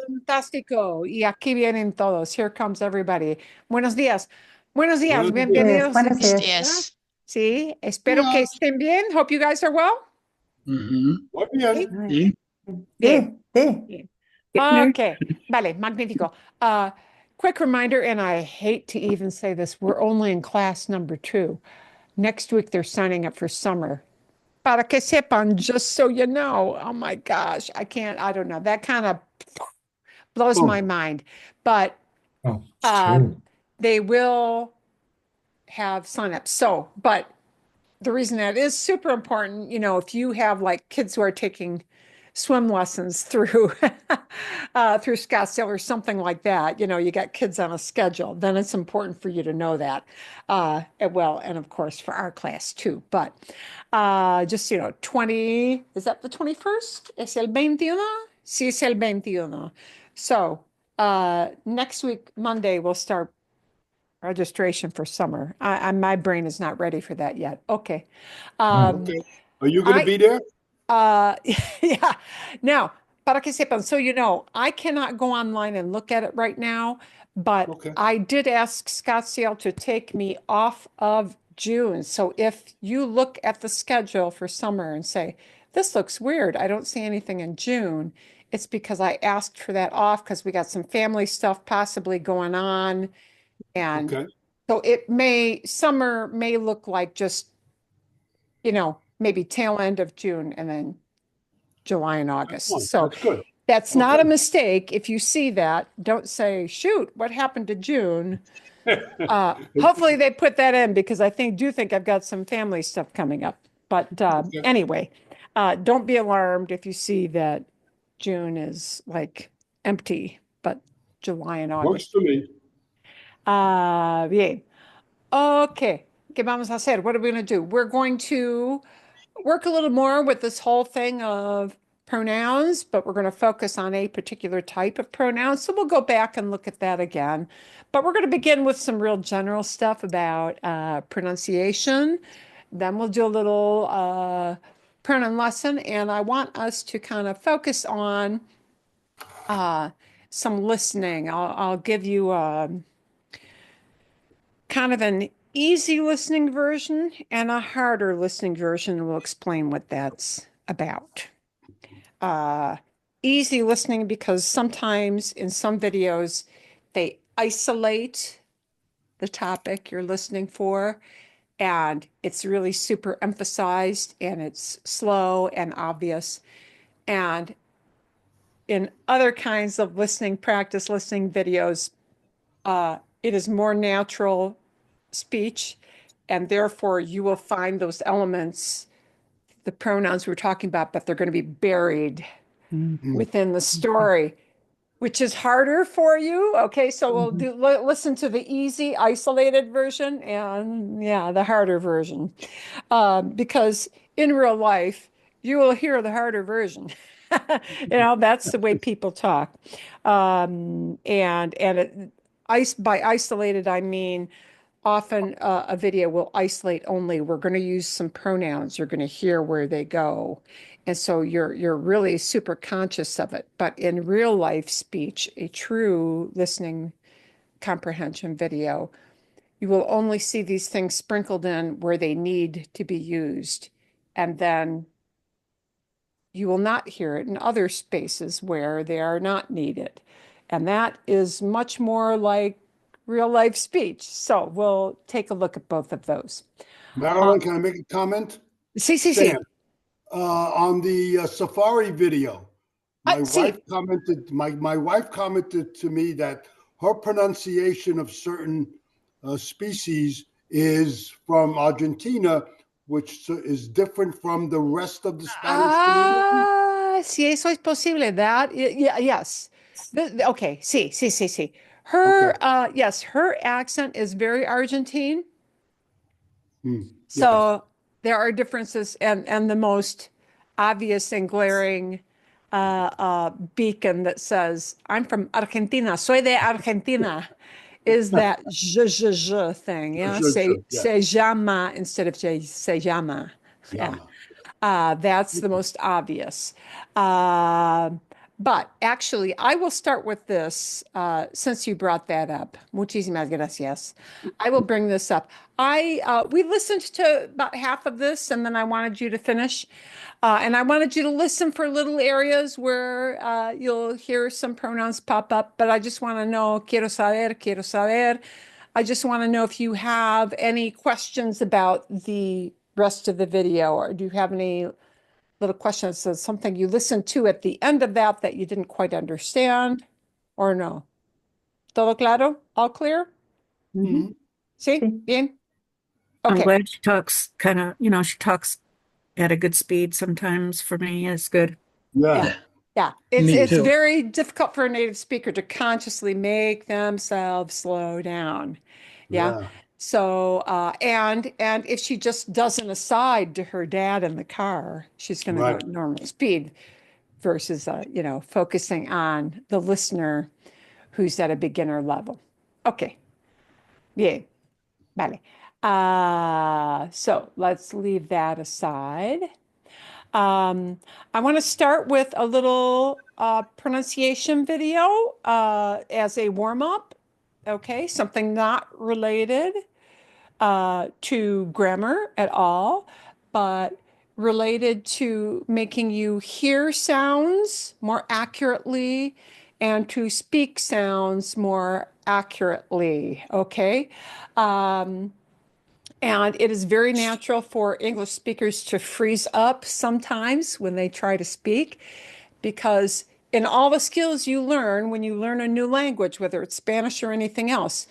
Fantástico. Y aquí vienen todos. Here comes everybody. Buenos días. Buenos días. Buenos días. Bienvenidos. Buenos Buenos días. días. Sí, espero que Días. estén bien. Hope you guys are well. Ujú. Muy Sí. bien. Ay, Sí. Bien. sí, sí. Bien. Getting there. Okay. Vale, magnífico. Quick reminder, and I hate to even say this, we're only in class number 2. Next week, they're signing up for summer. Para que sepan, just so you know. Oh my gosh, I don't know. That kind of blows my Oh, mind. But Oh, it's um, true. they will have signups. So, but the reason that is super important, if you have like kids who are taking swim lessons through through Scottsdale or something like that, you got kids on a schedule, then it's important for you to know that. Well, and of course for our class too. But just 20, is that the 21st? Es el 21? Sí, es el 21. So next week, Monday, we'll start registration for summer. My brain is not ready for that yet. Okay. Oh, Um, okay. Are you going to I be there? uh yeah. Now, para que sepan, so I cannot go online and look at it right now, but Okay. I did ask Scottsdale to take me off of June. So if you look at the schedule for summer and say, this looks weird, I don't see anything in June, it's because I asked for that off because we got some family stuff possibly going on. And Okay. so summer may look like just, maybe tail end of June and then July and That's August. fine. So That's good. that's not a Okay. mistake. If you see that, don't say, shoot, what happened to June? Hopefully they put that in because I do think I've got some family stuff coming up. But Okay. anyway, don't be alarmed if you see that June is like empty, but July and Works August. for me. Bien. Okay. ¿Qué vamos a hacer? What are we going to do? We're going to work a little more with this whole thing of pronouns, but we're going to focus on a particular type of pronoun. So we'll go back and look at that again. But we're going to begin with some real general stuff about pronunciation. Then we'll do a little pronoun lesson. And I want us to kind of focus on uh, some listening. I'll give you kind of an easy listening version and a harder listening version. We'll explain what that's about. Uh, Easy listening because sometimes in some videos they isolate the topic you're listening for and it's really super emphasized and it's slow and obvious. And in other kinds of listening practice listening videos, it is more natural speech, and therefore you will find those elements, the pronouns we're talking about, but they're going to be buried Mm. within the story, which is harder for you. Okay, so we'll Mhm. listen to the easy, isolated version and yeah, the harder version, because in real life you will hear the harder version. That's the way people talk, by isolated I mean often a video will isolate only. We're going to use some pronouns. You're going to hear where they go. And so you're really super conscious of it. But in real life speech, a true listening comprehension video, you will only see these things sprinkled in where they need to be used. And then you will not hear it in other spaces where they are not needed. And that is much more like real life speech. So we'll take a look at both of those. Uh, Marilyn, can I make a comment? sí, sí, Sam, sí. on the Safari video, Sí. my wife commented to me that her pronunciation of certain species is from Argentina, which is different from the rest of the Spanish community. Sí, eso es posible. Yeah, yes. Okay, sí, sí, sí, sí. Okay. Yes, her accent is very Argentine. Hmm. Yes. So there are differences, and the most obvious and glaring beacon that says, I'm from Argentina, soy de Argentina, is that zh thing. Sure, Yeah, sure, sure. Yes. se llama instead of se llama. Yeah. Yama. That's the most obvious. Uh, But actually, I will start with this since you brought that up. Muchísimas gracias. I will bring this up. We listened to about half of this, and then I wanted you to finish. And I wanted you to listen for little areas where you'll hear some pronouns pop up. But I just want to know, quiero saber, quiero saber. I just want to know if you have any questions about the rest of the video, or do you have any little questions? So something you listened to at the end of that that you didn't quite understand, or no? ¿Todo claro? All clear? Mhm. Sí? Sí. Bien? I'm Okay. glad she talks kind of, she talks at a good speed sometimes for me. It's good. Yeah. Yeah, Me it's too. very difficult for a native speaker to consciously make themselves slow down. Yeah. Yeah. So, and if she just does an aside to her dad in the car, she's going to go Right. at normal speed versus, focusing on the listener who's at a beginner level. Okay. Bien. Vale. So let's leave that aside. I want to start with a little pronunciation video as a warm-up. Okay, something not related to grammar at all, but related to making you hear sounds more accurately and to speak sounds more accurately. Okay. And it is very natural for English speakers to freeze up sometimes when they try to speak, because in all the skills you learn when you learn a new language, whether it's Spanish or anything else,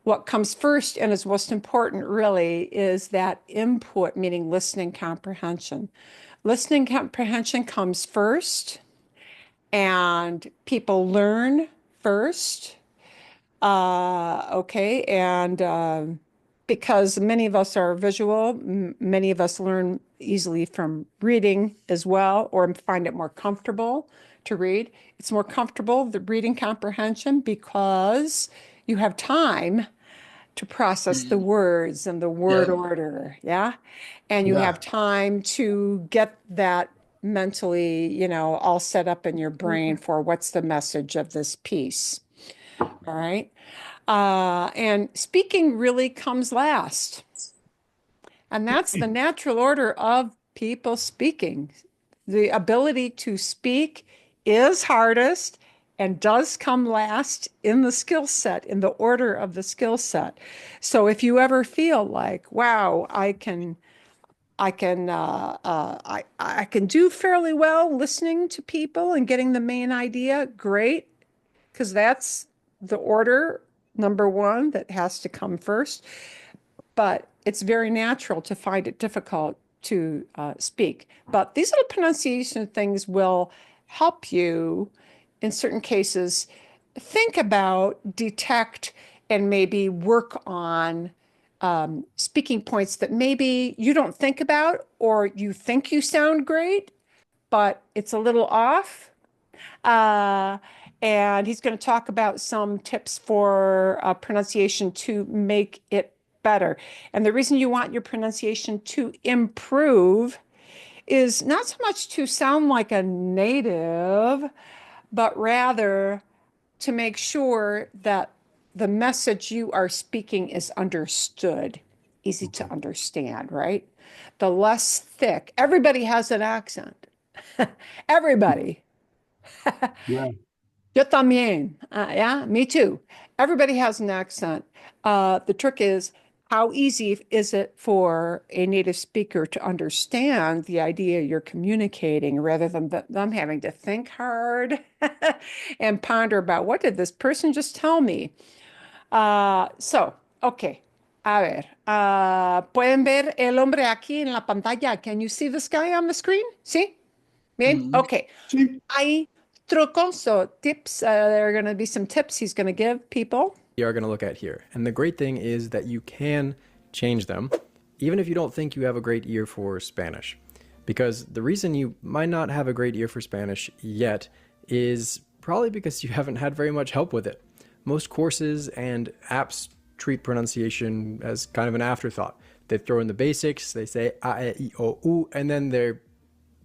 what comes first and is most important really is that input, meaning listening comprehension. Listening comprehension comes first, and people learn first. Okay, and because many of us are visual, many of us learn easily from reading as well, or find it more comfortable to read. It's more comfortable, the reading comprehension, because you have time to process the words and the word Yeah. order, yeah? And you Yeah. have time to get that mentally, all set up in your brain for what's the message of this piece. All right. And speaking really comes last. And that's the natural order of people speaking. The ability to speak is hardest and does come last in the skill set, in the order of the skill set. So if you ever feel like, wow, I can do fairly well listening to people and getting the main idea, great, because that's the order, number one, that has to come first. But it's very natural to find it difficult to speak. But these little pronunciation things will help you in certain cases think about, detect, and maybe work on speaking points that maybe you don't think about, or you think you sound great, but it's a little off. Uh, and he's going to talk about some tips for pronunciation to make it better. And the reason you want your pronunciation to improve is not so much to sound like a native, but rather to make sure that the message you are speaking is understood, easy to understand, right? The less thick, everybody has an accent. Everybody. Yeah. Yo también. Yeah, me too. Everybody has an accent. The trick is, how easy is it for a native speaker to understand the idea you're communicating rather than them having to think hard and ponder about what did this person just tell me? Okay. A ver, pueden ver el hombre aquí en la pantalla. Can you see this guy on the screen? ¿Sí? Bien. Okay. See? Hay trucos, so tips. There are going to be some tips he's going to give people. We are going to look at here. And the great thing is that you can change them, even if you don't think you have a great ear for Spanish. Because the reason you might not have a great ear for Spanish yet is probably because you haven't had very much help with it. Most courses and apps treat pronunciation as kind of an afterthought. They throw in the basics, they say a, e, I, o, u, and then they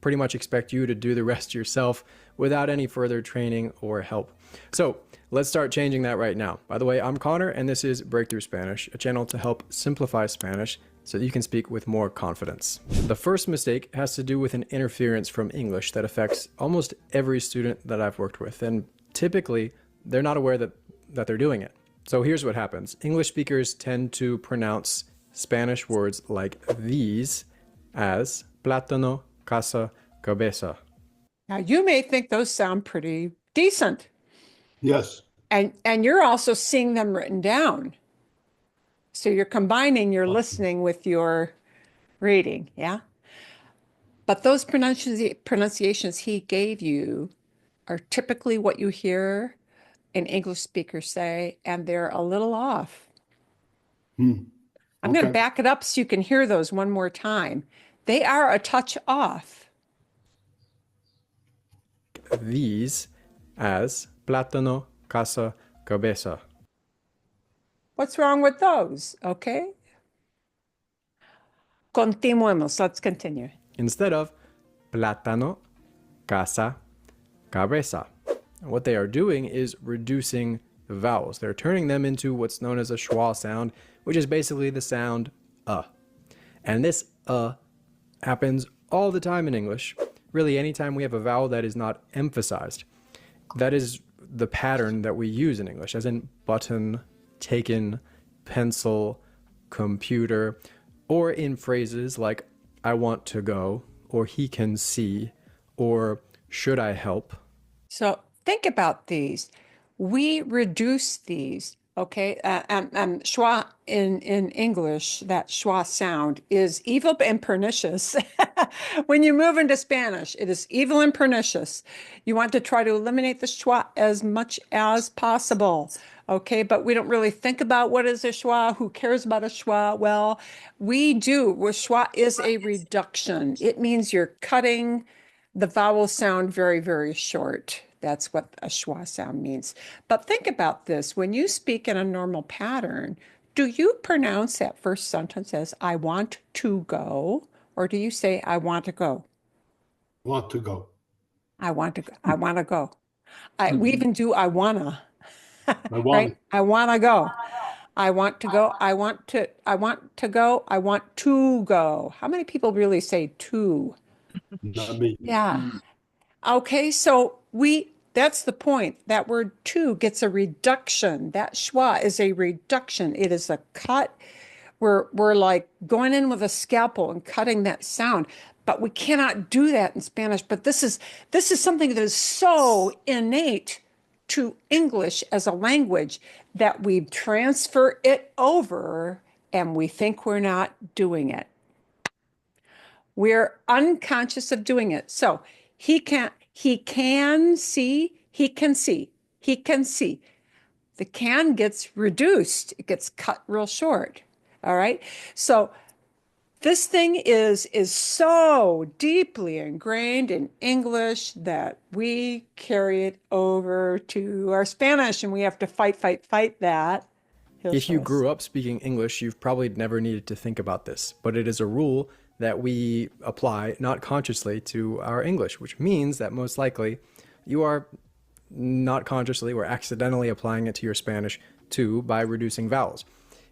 pretty much expect you to do the rest yourself without any further training or help. So let's start changing that right now. By the way, I'm Connor, and this is Breakthrough Spanish, a channel to help simplify Spanish so that you can speak with more confidence. The first mistake has to do with an interference from English that affects almost every student that I've worked with, and typically they're not aware that they're doing it. So here's what happens. English speakers tend to pronounce Spanish words like these as plátano, casa, cabeza. Now, you may think those sound pretty decent, Yes. and you're also seeing them written down. So you're combining your listening with your reading, yeah? But those pronunciations he gave you are typically what you hear an English speaker say, and they're a little off. I'm going to Okay. back it up so you can hear those one more time. They are a touch off. These as plátano, casa, cabeza. What's wrong with those? Okay. Continuemos. Let's continue. Instead of plátano, casa, cabeza. And what they are doing is reducing the vowels. They're turning them into what's known as a schwa sound, which is basically the sound And this happens all the time in English. Really, anytime we have a vowel that is not emphasized. That is the pattern that we use in English, as in button, taken, pencil, computer, or in phrases like I want to go, or he can see, or should I help? So think about these. We reduce these, okay? Schwa in English, that schwa sound is evil and pernicious. When you move into Spanish, it is evil and pernicious. You want to try to eliminate the schwa as much as possible, okay? But we don't really think about what is a schwa, who cares about a schwa? Well, we do. Well, schwa is a reduction. It means you're cutting the vowel sound very, very short. That's what a schwa sound means. But think about this. When you speak in a normal pattern, do you pronounce that first sentence as I want to go? Or do you say I want to go? Want to go. I want to go. I want to go. We even do I wanna, I want right? I want to go. I want to go. I want to go. I want to go. How many people really say to? not me. Yeah. Okay, so that's the point. That word to gets a reduction. That schwa is a reduction. It is a cut. We're like going in with a scalpel and cutting that sound. But we cannot do that in Spanish. But this is something that is so innate to English as a language that we transfer it over and we think we're not doing it. We're unconscious of doing it. So he can see. The can gets reduced. It gets cut real short. All right. So this thing is so deeply ingrained in English that we carry it over to our Spanish, and we have to fight that. If you grew up speaking English, you've probably never needed to think about this, but it is a rule that we apply not consciously to our English, which means that most likely you are not consciously or accidentally applying it to your Spanish too by reducing vowels.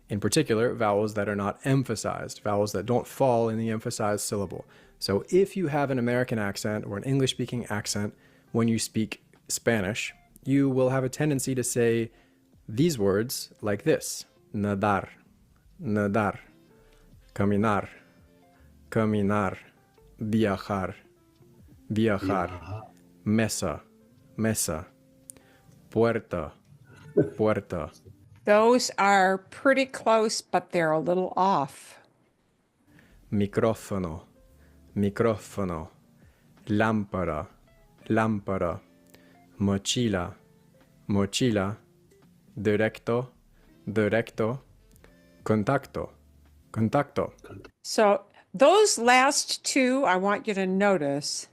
In particular, vowels that are not emphasized, vowels that don't fall in the emphasized syllable. So if you have an American accent or an English-speaking accent when you speak Spanish, you will have a tendency to say these words like this: nadar, nadar, caminar, caminar, viajar, viajar, mesa, mesa, puerta, puerta. Those are pretty close, but they're a little off. Micrófono, micrófono, lámpara, lámpara, mochila, mochila, directo, directo, contacto, contacto. So those last two, I want you to notice.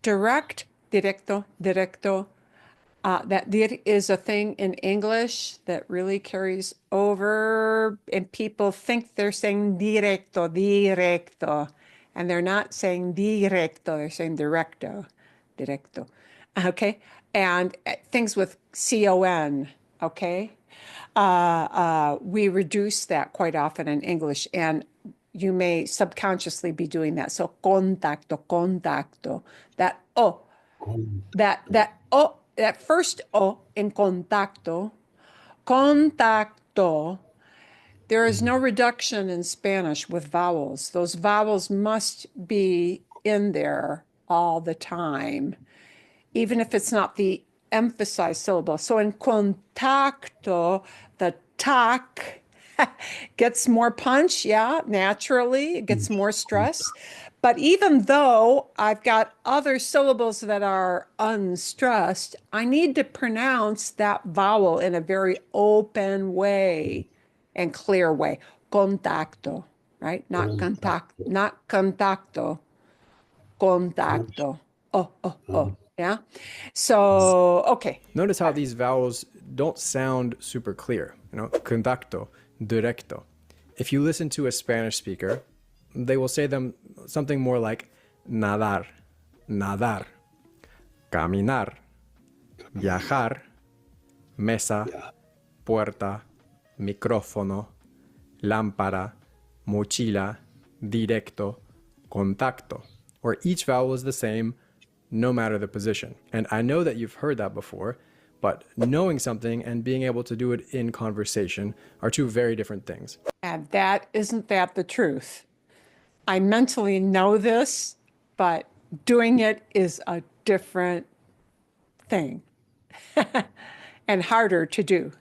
Direct, directo, directo. That dir is a thing in English that really carries over, and people think they're saying directo, directo. And they're not saying directo, they're saying directo, directo. Okay. And things with con, okay. We reduce that quite often in English, and you may subconsciously be doing that. So contacto, contacto, that o, that first o in contacto, contacto. There is no reduction in Spanish with vowels. Those vowels must be in there all the time, even if it's not the emphasized syllable. So in contacto, the tac gets more punch, yeah, naturally, it gets more stress. But even though I've got other syllables that are unstressed, I need to pronounce that vowel in a very open way and clear way. Contacto, right? Not contact, not contacto, contacto. Oh, yeah. So, okay. Notice how these vowels don't sound super clear. Contacto, directo. If you listen to a Spanish speaker, they will say them something more like nadar, nadar, caminar, viajar, mesa, puerta, micrófono, lámpara, mochila, directo, contacto. Where each vowel is the same no matter the position. And I know that you've heard that before, but knowing something and being able to do it in conversation are two very different things. And isn't that the truth? I mentally know this, but doing it is a different thing and harder to do.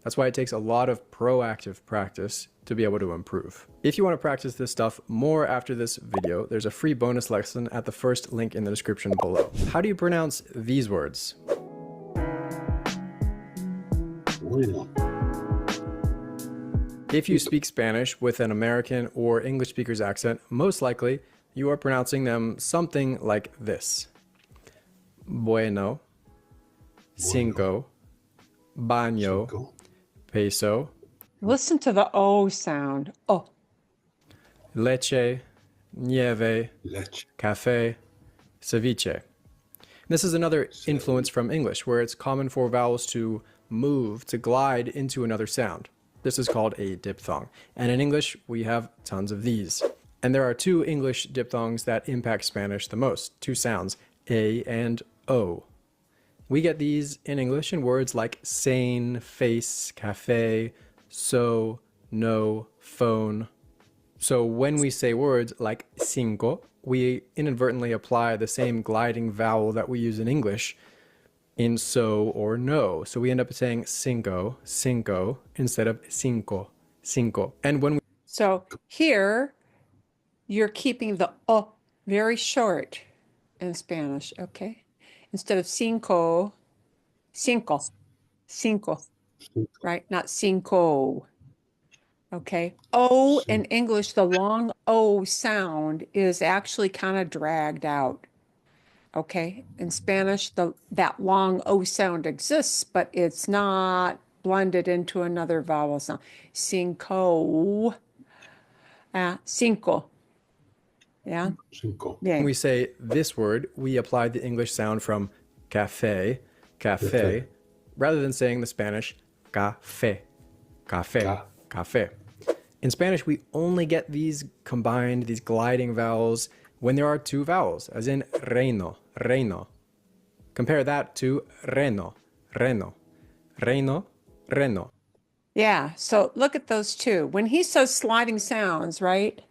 That's why it takes a lot of proactive practice to be able to improve. If you want to practice this stuff more after this video, there's a free bonus lesson at the first link in the description below. How do you pronounce these words? Bueno. If you speak Spanish with an American or English speaker's accent, most likely you are pronouncing them something like this. Bueno, cinco, baño, Cinco. peso, Listen to the O sound. Oh, leche, nieve, Leche. café, ceviche. This is another influence from English, where it's common for vowels to move, to glide into another sound. This is called a diphthong. And in English, we have tons of these. And there are two English diphthongs that impact Spanish the most, two sounds, A and O. We get these in English in words like sane, face, cafe, so, no, phone. So when we say words like cinco, we inadvertently apply the same gliding vowel that we use in English in so or no. So we end up saying cinco, cinco, instead of cinco, cinco. And when we so here you're keeping the O very short in Spanish, okay? Instead of cinco, cinco, cinco, right? Not cinco. Okay. O in English, the long O sound is actually kind of dragged out. Okay. In Spanish, that long O sound exists, but it's not blended into another vowel sound. Cinco. Cinco. Yeah. Cinco. Yeah. we say this word, we apply the English sound from cafe, cafe, rather than saying the Spanish café, café, Ca- café. In Spanish, we only get these combined, these gliding vowels, when there are two vowels, as in reino, reino. Compare that to reno, reno, reino, reno. Yeah. So look at those two. When he says sliding sounds, right?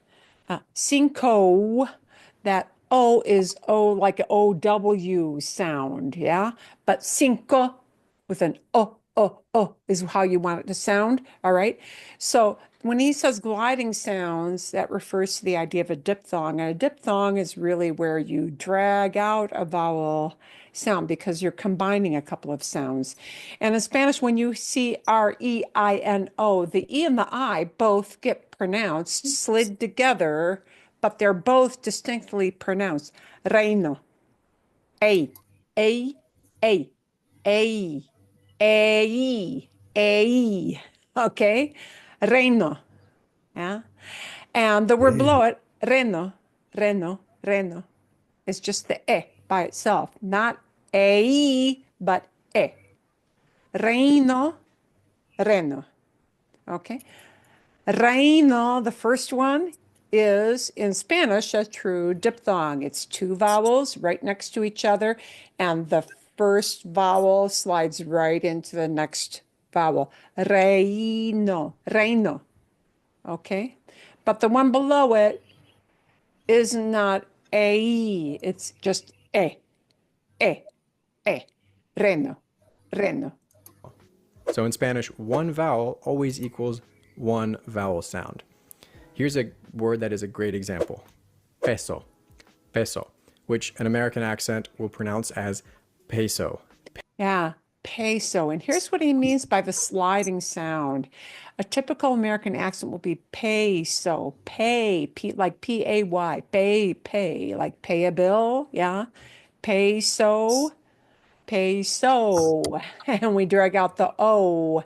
Cinco, that O is O like an OW sound, yeah? But cinco with an O is how you want it to sound, all right? So when he says gliding sounds, that refers to the idea of a diphthong. And a diphthong is really where you drag out a vowel sound because you're combining a couple of sounds. And in Spanish, when you see R-E-I-N-O, the E and the I both get pronounced, slid together, but they're both distinctly pronounced. Reino, A, A, A, A, A, okay? Reino, yeah? And the word below it, reno, reno, reno. It's just the by itself, not a, but e. Reino, reno. Okay. Reino, the first one, is in Spanish a true diphthong. It's two vowels right next to each other, and the first vowel slides right into the next vowel. Reino, reino. Okay. But the one below it is not a, it's just e, e, e. Reno, reno. So in Spanish, one vowel always equals one vowel sound. Here's a word that is a great example. Peso, peso, which an American accent will pronounce as peso. Yeah, peso. And here's what he means by the sliding sound. A typical American accent will be peso, pay, like P-A-Y, pay, like pay a bill. Yeah, peso, peso. And we drag out the O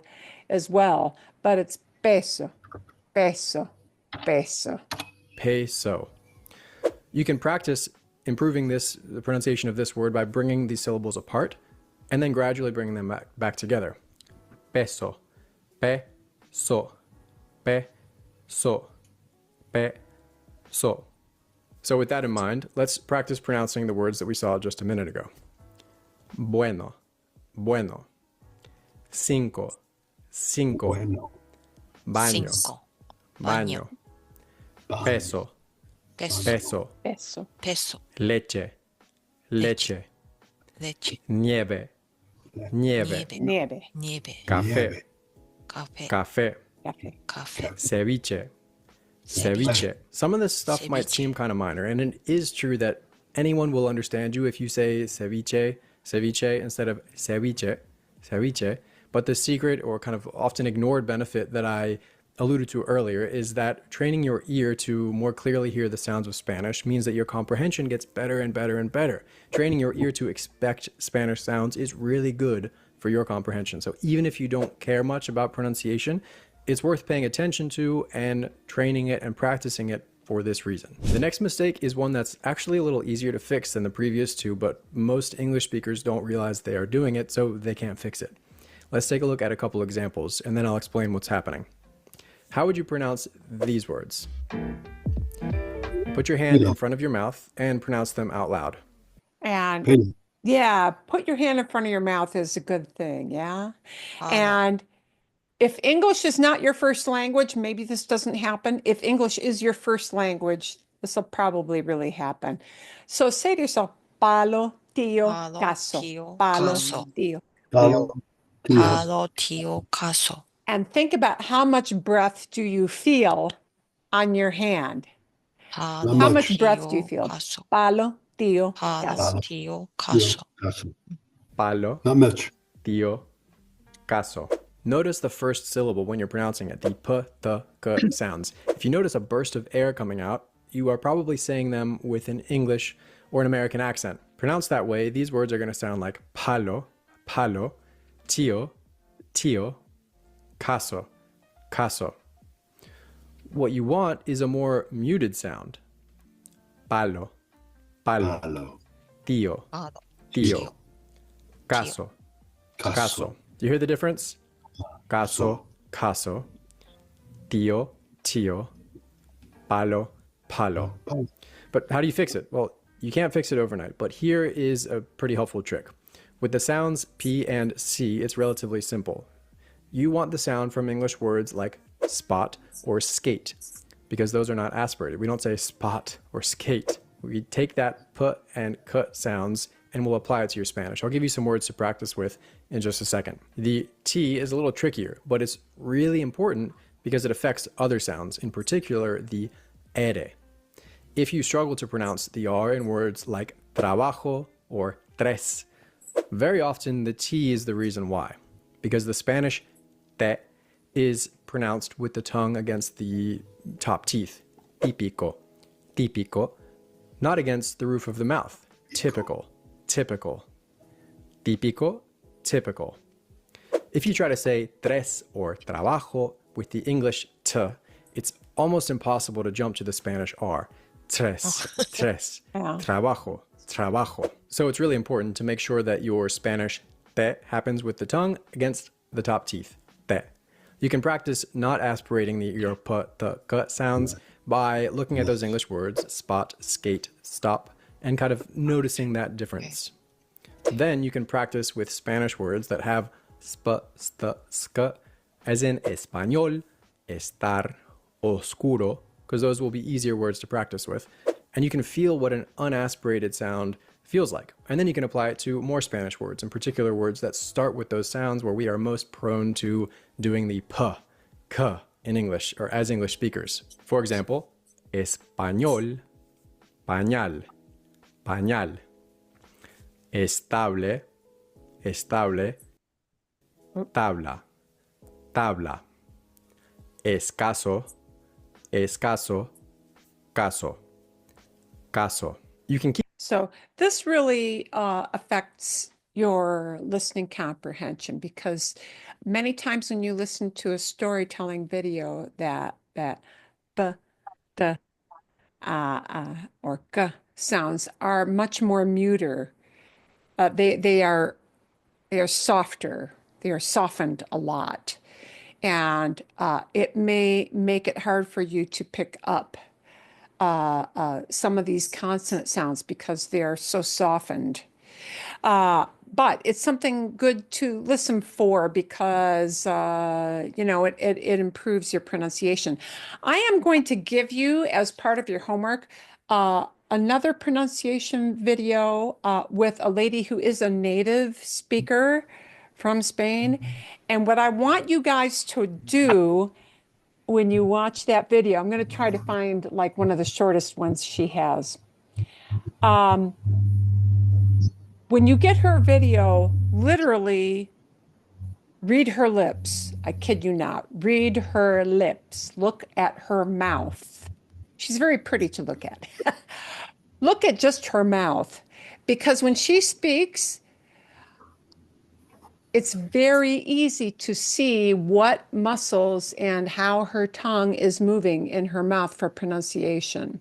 as well, but it's peso, peso, peso. Peso. You can practice improving the pronunciation of this word by bringing these syllables apart and then gradually bringing them back together. Peso, peso, peso, peso. So with that in mind, let's practice pronouncing the words that we saw just a minute ago. Bueno, bueno. Cinco, cinco. Bueno. Baño, Cinco. baño. Peso, Peso. peso. Peso. Peso. Leche, leche. Leche. Nieve, nieve. Nieve. Nieve. Nieve. Café, Café. café. Café. Café. Ceviche, ceviche. Some of this stuff might Ceviche. seem kind of minor, and it is true that anyone will understand you if you say ceviche, ceviche instead of ceviche, ceviche. But the secret or kind of often ignored benefit that I alluded to earlier is that training your ear to more clearly hear the sounds of Spanish means that your comprehension gets better and better and better. Training your ear to expect Spanish sounds is really good for your comprehension. So even if you don't care much about pronunciation, it's worth paying attention to and training it and practicing it for this reason. The next mistake is one that's actually a little easier to fix than the previous two, but most English speakers don't realize they are doing it, so they can't fix it. Let's take a look at a couple examples, and then I'll explain what's happening. How would you pronounce these words? Put your hand in front of your mouth and pronounce them out loud. And Pen. yeah, put your hand in front of your mouth is a good thing. Yeah. Palo. And if English is not your first language, maybe this doesn't happen. If English is your first language, this will probably really happen. So say to yourself, palo, tío, Palo, caso. tío, Palo, caso. tío. Palo, tío. Palo, tío, caso. And think about how much breath do you feel on your hand? Palo, How much breath do you tío, feel? caso. Palo, tío, Palo, caso. tío, Tío. caso. Caso. Palo, Not much. tío, caso. Notice the first syllable when you're pronouncing it, the p, th, k sounds. If you notice a burst of air coming out, you are probably saying them with an English or an American accent. Pronounced that way, these words are going to sound like palo, palo, tío, tío, caso, caso. What you want is a more muted sound. Palo, palo, Palo. tío, Palo, tío, caso, Caso. caso. Do you hear the difference? Caso, caso, tío, tío, palo, palo. Palo. But how do you fix it? Well, you can't fix it overnight, but here is a pretty helpful trick. With the sounds P and C, it's relatively simple. You want the sound from English words like spot or skate, because those are not aspirated. We don't say spot or skate. We take that p and k sounds and we'll apply it to your Spanish. I'll give you some words to practice with in just a second. The T is a little trickier, but it's really important because it affects other sounds, in particular the ere. If you struggle to pronounce the R in words like trabajo or tres, very often the T is the reason why, because the Spanish te is pronounced with the tongue against the top teeth, típico, típico, not against the roof of the mouth, typical, typical, típico, typical. If you try to say tres or trabajo with the English t, it's almost impossible to jump to the Spanish R. tres, Yeah. trabajo, trabajo. So it's really important to make sure that your Spanish te happens with the tongue against the top teeth. Te. You can practice not aspirating your p, t, k sounds by looking at those English words, spot, skate, stop, and kind of noticing that difference. Then you can practice with Spanish words that have sp, st, sk, as in español, estar, oscuro, because those will be easier words to practice with. And you can feel what an unaspirated sound feels like. And then you can apply it to more Spanish words, in particular words that start with those sounds where we are most prone to doing the p, k in English, or as English speakers. For example, español, pañal, pañal. Estable, estable, tabla, tabla. Escaso, escaso, caso, caso. You can keep. So this really affects your listening comprehension because many times when you listen to a storytelling video that b, the, or g sounds are much more muter. They are softer. They are softened a lot, and it may make it hard for you to pick up some of these consonant sounds because they are so softened. But it's something good to listen for because, it improves your pronunciation. I am going to give you, as part of your homework, another pronunciation video with a lady who is a native speaker from Spain. And what I want you guys to do when you watch that video, I'm going to try to find like one of the shortest ones she has. When you get her video, literally read her lips. I kid you not. Read her lips. Look at her mouth. She's very pretty to look at. Look at just her mouth. Because when she speaks, it's very easy to see what muscles and how her tongue is moving in her mouth for pronunciation.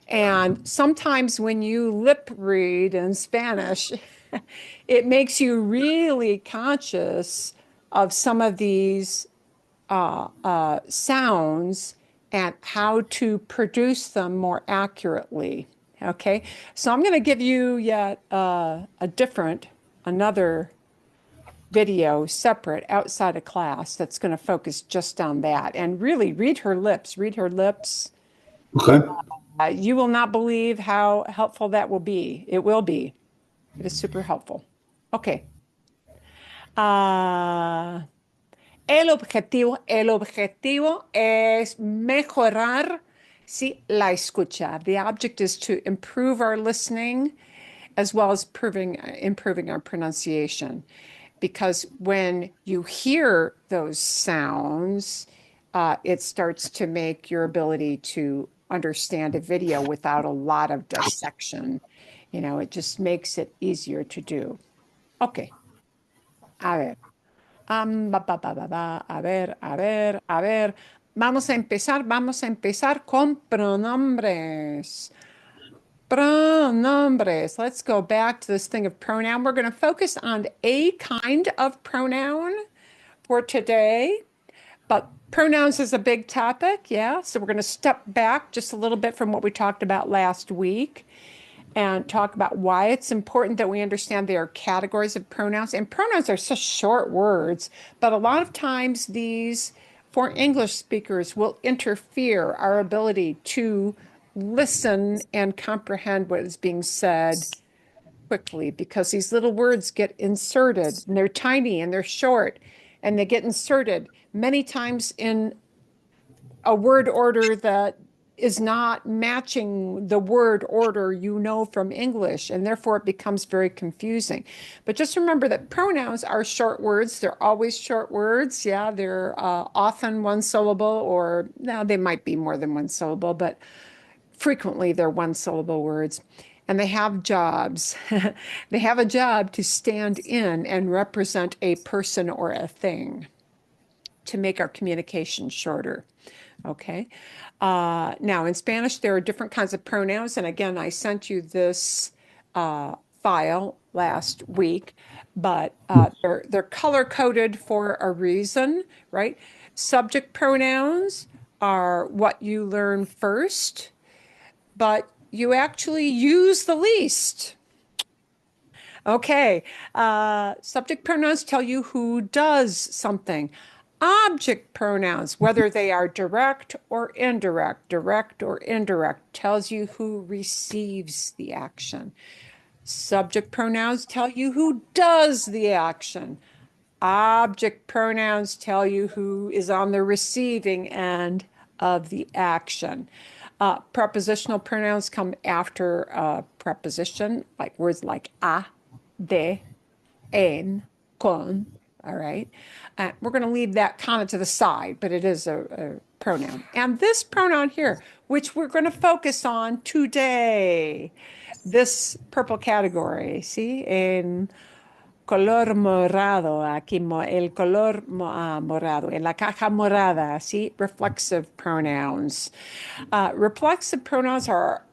And sometimes when you lip read in Spanish, it makes you really conscious of some of these sounds and how to produce them more accurately. Okay, so I'm going to give you yet another video separate outside of class that's going to focus just on that and really read her lips. Read her lips. Okay. You will not believe how helpful that will be. It will be. It is super helpful. Okay. El objetivo es mejorar, sí, la escucha. The object is to improve our listening as well as improving our pronunciation. Because when you hear those sounds, it starts to make your ability to understand a video without a lot of dissection. It just makes it easier to do. Okay. A ver. A ver. Vamos a empezar con pronombres. Pronombres. Let's go back to this thing of pronoun. We're going to focus on a kind of pronoun for today, but pronouns is a big topic, yeah? So we're going to step back just a little bit from what we talked about last week and talk about why it's important that we understand there are categories of pronouns. And pronouns are such short words, but a lot of times these, for English speakers, will interfere our ability to listen and comprehend what is being said quickly because these little words get inserted and they're tiny and they're short and they get inserted many times in a word order that is not matching the word order from English, and therefore it becomes very confusing. But just remember that pronouns are short words. They're always short words. Yeah, they're often one syllable, or now they might be more than one syllable, but frequently they're one syllable words. And they have jobs. They have a job to stand in and represent a person or a thing. to make our communication shorter. Okay. Now, in Spanish, there are different kinds of pronouns. And again, I sent you this file last week, but they're color coded for a reason, right? Subject pronouns are what you learn first, but you actually use the least. Okay. Subject pronouns tell you who does something. Object pronouns, whether they are direct or indirect, tells you who receives the action. Subject pronouns tell you who does the action. Object pronouns tell you who is on the receiving end of the action. Prepositional pronouns come after a preposition, like words like a, de, en, con. All right. We're going to leave that kind of to the side, but it is a pronoun. And this pronoun here, which we're going to focus on today, this purple category, see, en color morado, aquí el color morado, en la caja morada, see, reflexive pronouns. Reflexive pronouns are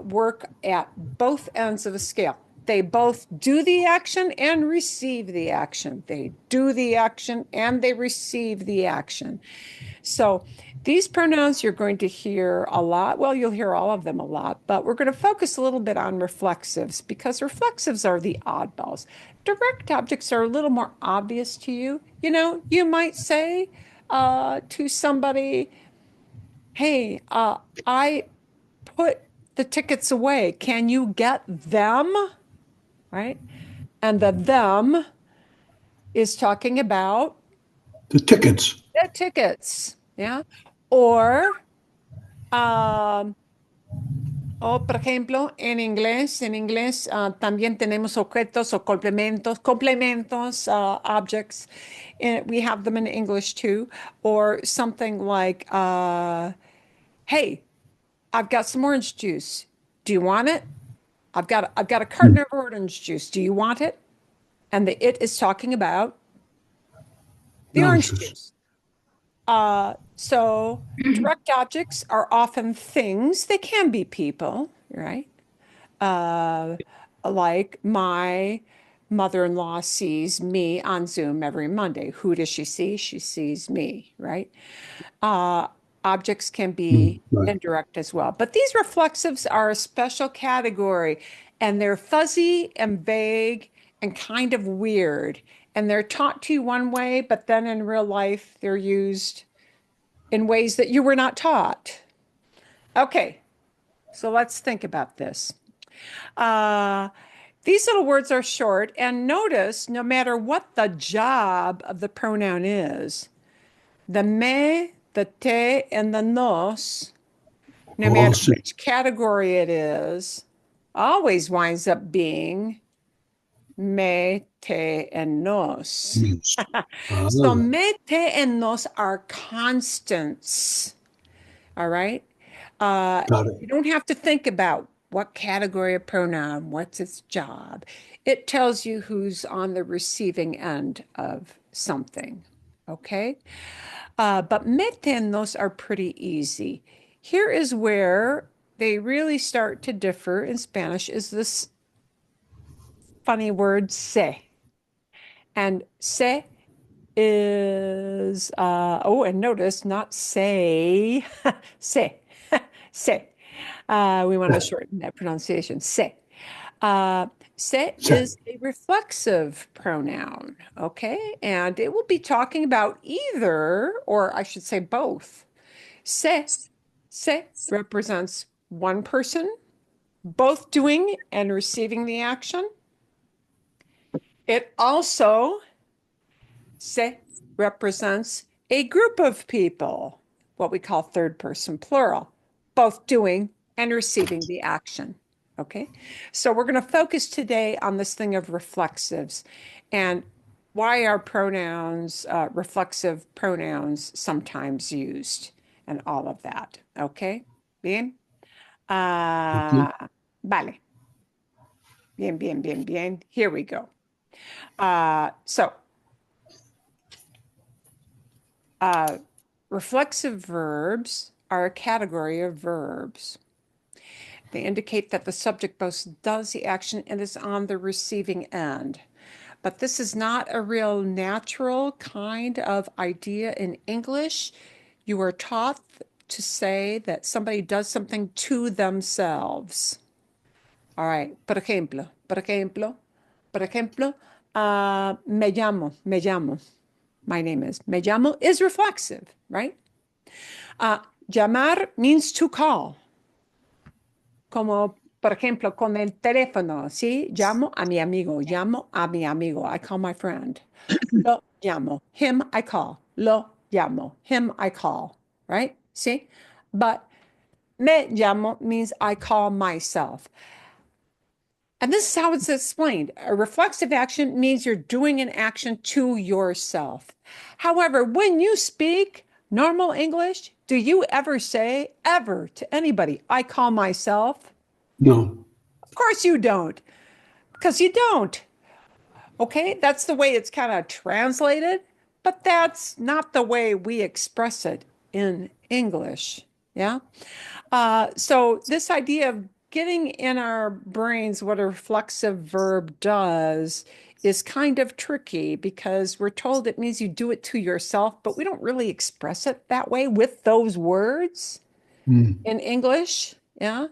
work at both ends of the scale. They both do the action and receive the action. They do the action and they receive the action. So these pronouns you're going to hear a lot. Well, you'll hear all of them a lot, but we're going to focus a little bit on reflexives because reflexives are the oddballs. Direct objects are a little more obvious to you. You know, you might say to somebody, hey, I put the tickets away. Can you get them? Right? And the them is talking about The tickets. the tickets. Yeah. Or, por ejemplo, en inglés, también tenemos objetos o complementos, objects. And we have them in English too. Or something like, hey, I've got some orange juice. Do you want it? I've got a carton of orange juice. Do you want it? And the it is talking about the orange juice. So direct objects are often things. They can be people, right? Like my mother-in-law sees me on Zoom every Monday. Who does she see? She sees me, right? Objects can be Right. indirect as well. But these reflexives are a special category, and they're fuzzy and vague and kind of weird. And they're taught to you one way, but then in real life, they're used in ways that you were not taught. Okay, so let's think about this. These little words are short, and notice no matter what the job of the pronoun is, the me, the te, and the nos, no All matter the same. which category it is, always winds up being me, te, and nos. Yes. So me, te, and nos are constants. All right. Got it. You don't have to think about what category of pronoun, what's its job. It tells you who's on the receiving end of something. Okay. But metenos are pretty easy. Here is where they really start to differ in Spanish is this funny word se. And se is, and notice not say, se, se. We want to shorten that pronunciation, se. Se is a reflexive pronoun, okay? And it will be talking about either, or I should say both. Se represents one person, both doing and receiving the action. It also, se represents a group of people, what we call third person plural, both doing and receiving the action. Okay, so we're going to focus today on this thing of reflexives and why are pronouns, reflexive pronouns sometimes used and all of that. Okay, bien. Vale. Bien. Here we go. So Reflexive verbs are a category of verbs. They indicate that the subject both does the action and is on the receiving end. But this is not a real natural kind of idea in English. You are taught to say that somebody does something to themselves. All right. Por ejemplo, me llamo. My name is. Me llamo is reflexive, right? Llamar means to call. Como, por ejemplo, con el teléfono, ¿sí? Llamo a mi amigo. I call my friend. Lo llamo. Him, I call. Lo llamo. Him, I call. Right? See? But me llamo means I call myself. And this is how it's explained. A reflexive action means you're doing an action to yourself. However, when you speak normal English, do you ever say, ever, to anybody, I call myself? No. Of course you don't, because you don't. Okay, that's the way it's kind of translated, but that's not the way we express it in English. Yeah. So this idea of getting in our brains what a reflexive verb does is kind of tricky because we're told it means you do it to yourself, but we don't really express it that way with those words Mm. in English. Yeah.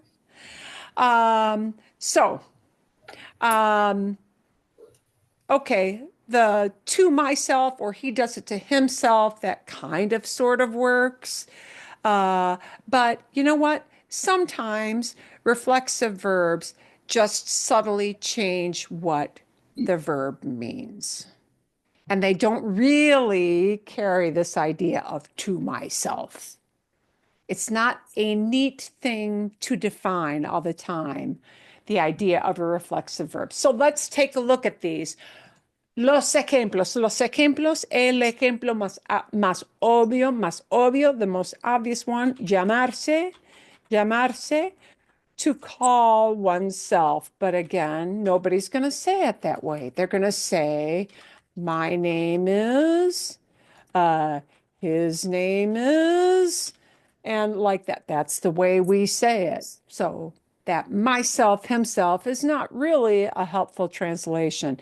So, okay, the to myself or he does it to himself, that kind of sort of works. But you know what? Sometimes reflexive verbs just subtly change what the verb means. And they don't really carry this idea of to myself. It's not a neat thing to define all the time, the idea of a reflexive verb. So let's take a look at these. Los ejemplos, el ejemplo más obvio, the most obvious one, llamarse, to call oneself. But again, nobody's going to say it that way. They're going to say, my name is, his name is, and like that. That's the way we say it. So that myself, himself is not really a helpful translation.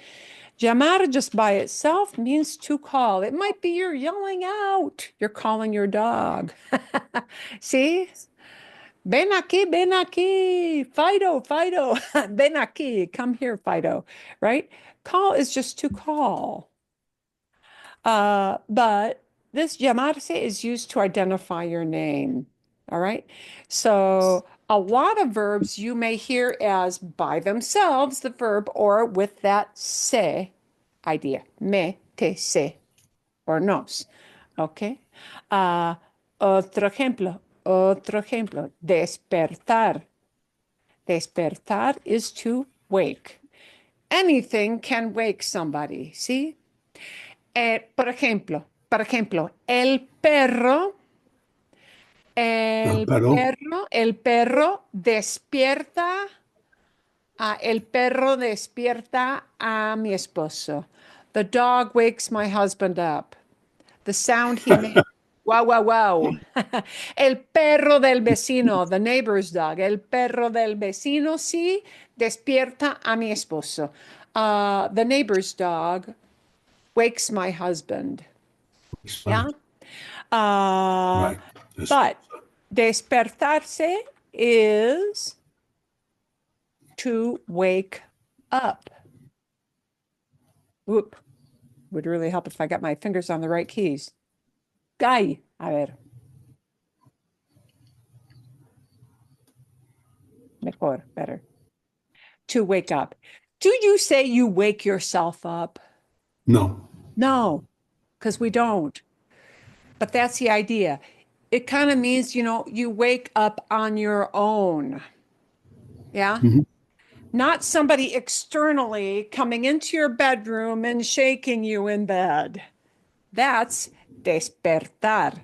Llamar just by itself means to call. It might be you're yelling out. You're calling your dog. See? Ven aquí, Fido, Fido. Ven aquí, come here, Fido, right? Call is just to call. But this llamarse is used to identify your name, all right? So a lot of verbs you may hear as by themselves, the verb, or with that se idea, me, te, se, or nos, okay? Otro ejemplo, despertar. Despertar is to wake. Anything can wake somebody, see? Por ejemplo, el perro, Pero el perro despierta, el perro despierta a mi esposo. The dog wakes my husband up. The sound he makes. Wow, wow, wow. El perro del vecino, the neighbor's dog. El perro del vecino, sí, despierta a mi esposo. The neighbor's dog wakes my husband. Yeah. right. Yes. But despertarse is to wake up. Whoop. Would really help if I got my fingers on the right keys. Gai, a ver. Mejor, better. To wake up. Do you say you wake yourself up? No. No, because we don't. But that's the idea. It kind of means, you wake up on your own. Yeah? Mhm. Not somebody externally coming into your bedroom and shaking you in bed. That's despertar.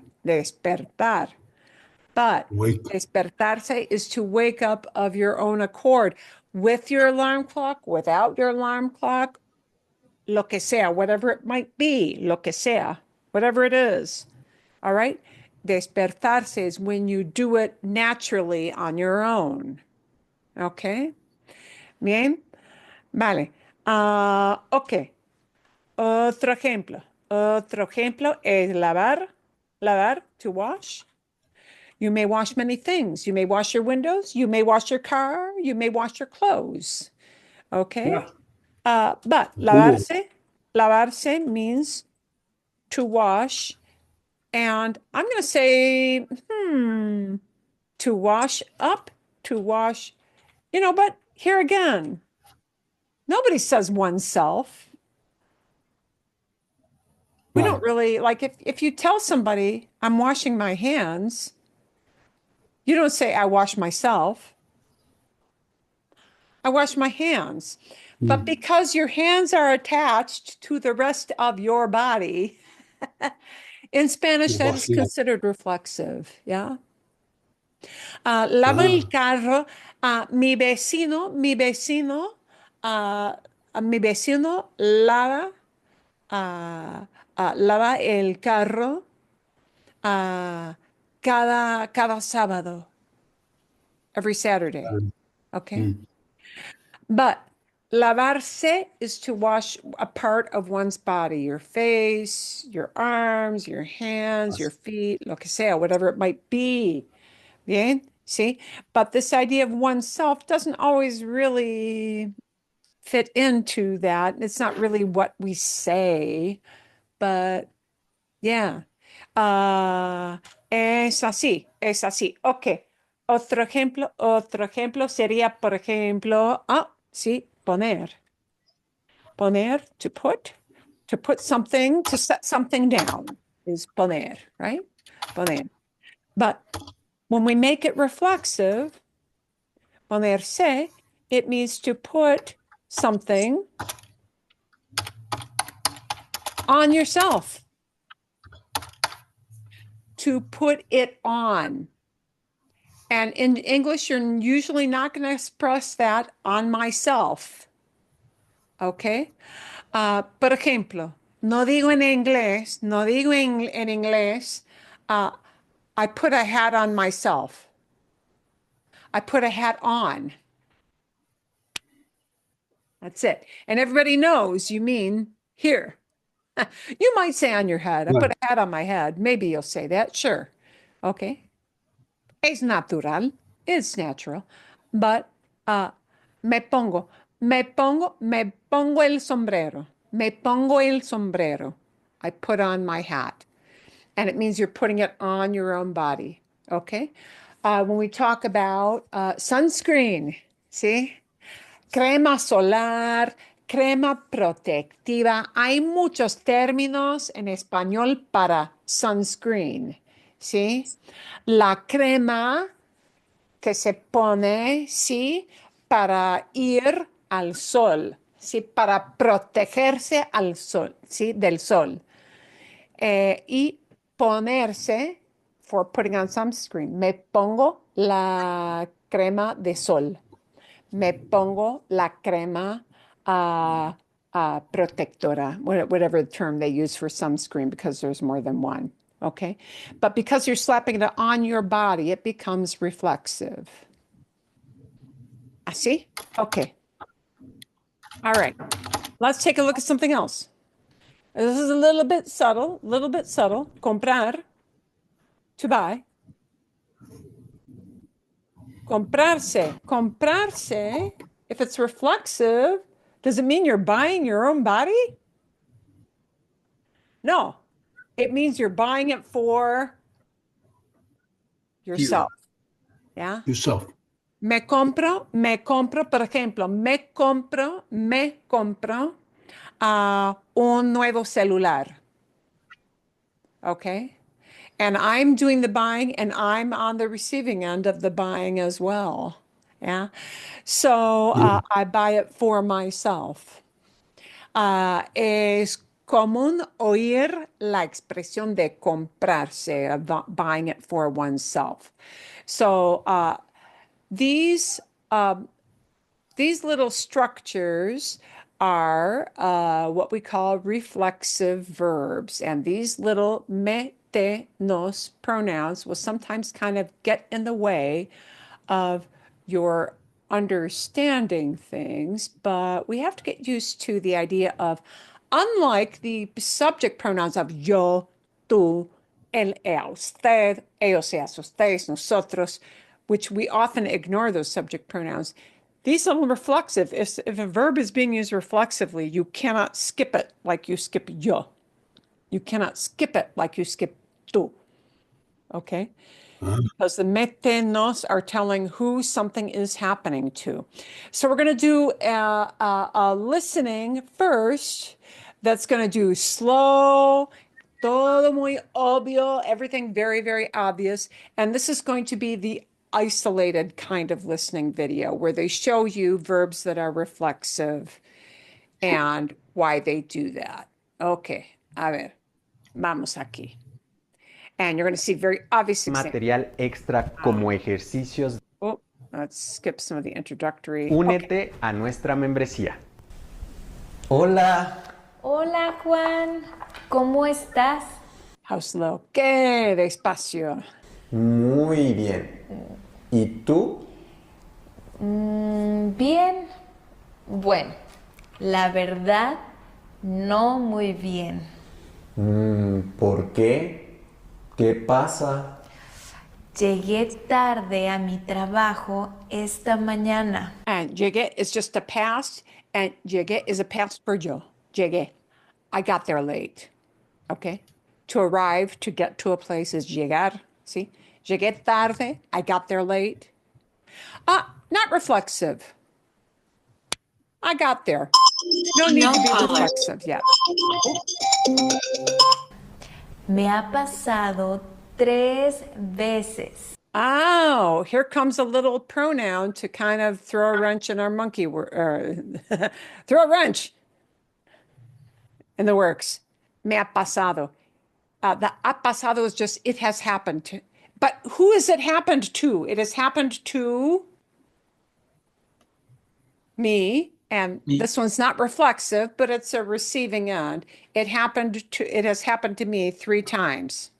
But Wake. despertarse is to wake up of your own accord with your alarm clock, without your alarm clock, lo que sea, whatever it might be, lo que sea, whatever it is. All right. Despertarse is when you do it naturally on your own. Okay. Bien. Vale. Ok. Otro ejemplo. Otro ejemplo es lavar. Lavar, to wash. You may wash many things. You may wash your windows. You may wash your car. You may wash your clothes. Okay. But Cool. lavarse means to wash. And I'm going to say, to wash up, to wash, but here again, nobody says oneself. We Right. don't really, like, if you tell somebody, I'm washing my hands, you don't say, I wash myself. I wash my hands. But because your hands are attached to the rest of your body, in Spanish, that is considered reflexive. Yeah. Lavo el carro. Mi vecino lava, lava el carro cada sábado, every Saturday. Okay. But lavarse is to wash a part of one's body, your face, your arms, your hands, your feet, lo que sea, whatever it might be. Bien, see? But this idea of oneself doesn't always really fit into that. It's not really what we say, but yeah. Es así, es así. Ok. Otro ejemplo sería, por ejemplo, sí, poner. Poner, to put something, to set something down is poner, right? Poner. But when we make it reflexive, ponerse, it means to put something on yourself, to put it on. And in English, you're usually not going to express that on myself. Okay? Por ejemplo, no digo en inglés, en inglés, I put a hat on myself. I put a hat on. That's it. And everybody knows you mean here. You might say on your head. I put a hat on my head. Maybe you'll say that. Sure. Okay. Es natural. It's natural. But me pongo el sombrero. Me pongo el sombrero. I put on my hat. And it means you're putting it on your own body. Okay. When we talk about sunscreen, see? Crema solar, crema protectiva. Hay muchos términos en español para sunscreen, ¿sí? La crema que se pone, ¿sí? Para ir al sol, ¿sí? Para protegerse al sol, ¿sí? Del sol. Y ponerse, for putting on sunscreen. Me pongo la crema de sol. Me pongo la crema protectora, whatever the term they use for sunscreen, because there's more than one. Okay. But because you're slapping it on your body, it becomes reflexive. Así? Okay. All right. Let's take a look at something else. This is a little bit subtle, Comprar, to buy. Comprarse, if it's reflexive, does it mean you're buying your own body? No, it means you're buying it for yourself. Yeah. Yourself. Me compro, por ejemplo, me compro un nuevo celular. Okay. And I'm doing the buying and I'm on the receiving end of the buying as well. Yeah. So I buy it for myself. Es común oír la expresión de comprarse, buying it for oneself. So these little structures are what we call reflexive verbs. And these little me te, nos pronouns will sometimes kind of get in the way of your understanding things, but we have to get used to the idea of, unlike the subject pronouns of yo, tú, él, ella, usted, ellos, ellas, ustedes, nosotros, which we often ignore those subject pronouns. These are reflexive. If a verb is being used reflexively, you cannot skip it like you skip yo. You cannot skip it like you skip tú. Okay? Because the metenos are telling who something is happening to. So we're going to do a listening first that's going to do slow, todo muy obvio, everything very, very obvious. And this is going to be the isolated kind of listening video where they show you verbs that are reflexive and why they do that. Okay, a ver, vamos aquí. And you're going to see very obvious examples. Material extra como ejercicios. Oh, let's skip some of the introductory. Únete a nuestra membresía. Hola. Hola Juan, ¿cómo estás? How slow? ¿Qué despacio? Muy bien. ¿Y tú? Bien. Bueno, la verdad, no muy bien. ¿Por qué? ¿Qué pasa? Llegué tarde a mi trabajo esta mañana. And llegué is just a past, and llegué is a past for yo. Llegué. I got there late. Okay? To arrive, to get to a place is llegar. See? Llegué tarde. I got there late. Not reflexive. I got there. No need to be reflexive yet. Me ha pasado 3 veces. Oh, here comes a little pronoun to kind of throw a wrench in our monkey throw a wrench in the works. Me ha pasado. The ha pasado is just it has happened to. But who has it happened to? It has happened to me, and this one's not reflexive, but it's a receiving end. It has happened to me 3 times.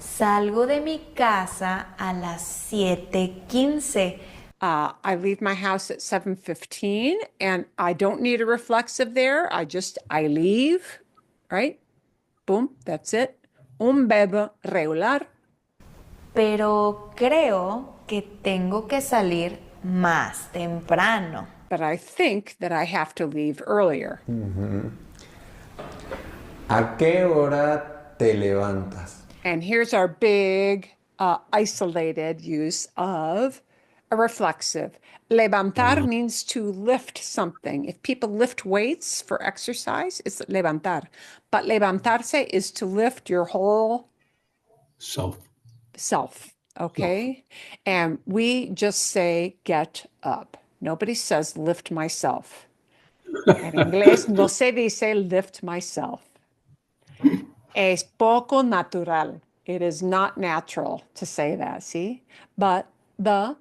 Salgo de mi casa a las 7:15. I leave my house at 7:15, and I don't need a reflexive there. I leave, right? Boom, that's it. Un verbo regular. Pero creo que tengo que salir más temprano. But I think that I have to leave earlier. ¿A qué hora te levantas? And here's our big isolated use of a reflexive. Levantar means to lift something. If people lift weights for exercise, it's levantar. But levantarse is to lift your whole self, okay? And we just say get up. Nobody says lift myself. En inglés no se dice lift myself. Es poco natural. It is not natural to say that, see? But the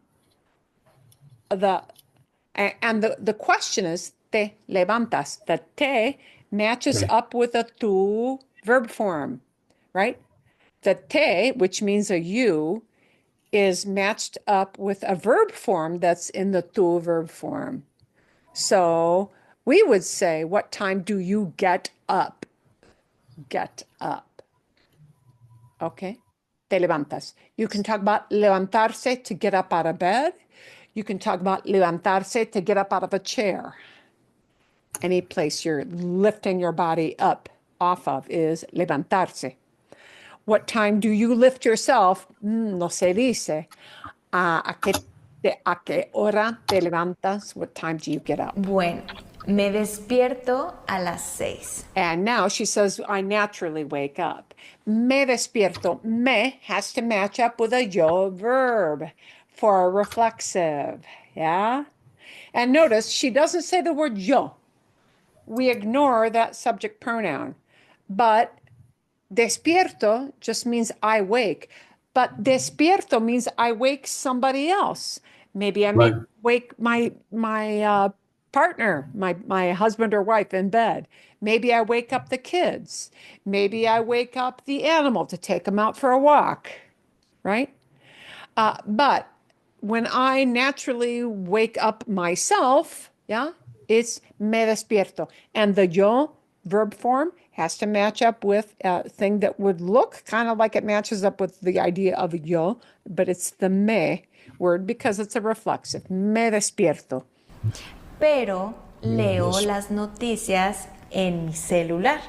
question is te levantas. The te matches up with a tu verb form, right? The te, which means a you, is matched up with a verb form that's in the tu verb form. So we would say, what time do you get up? Get up. Okay? Te levantas. You can talk about levantarse to get up out of bed. You can talk about levantarse to get up out of a chair. Any place you're lifting your body up off of is levantarse. What time do you lift yourself? No se dice. ¿A qué hora te levantas? What time do you get up? Bueno, me despierto a las 6. And now she says, I naturally wake up. Me despierto. Me has to match up with a yo verb for a reflexive. Yeah? And notice she doesn't say the word yo. We ignore that subject pronoun. But despierto just means I wake. But despierto means I wake somebody else. Maybe I wake my partner, my husband or wife in bed. Maybe I wake up the kids. Maybe I wake up the animal to take them out for a walk, right? But when I naturally wake up myself, yeah, it's me despierto. And the yo verb form has to match up with a thing that would look kind of like it matches up with the idea of yo, but it's the me word because it's a reflexive. Me despierto. Pero leo las noticias en mi celular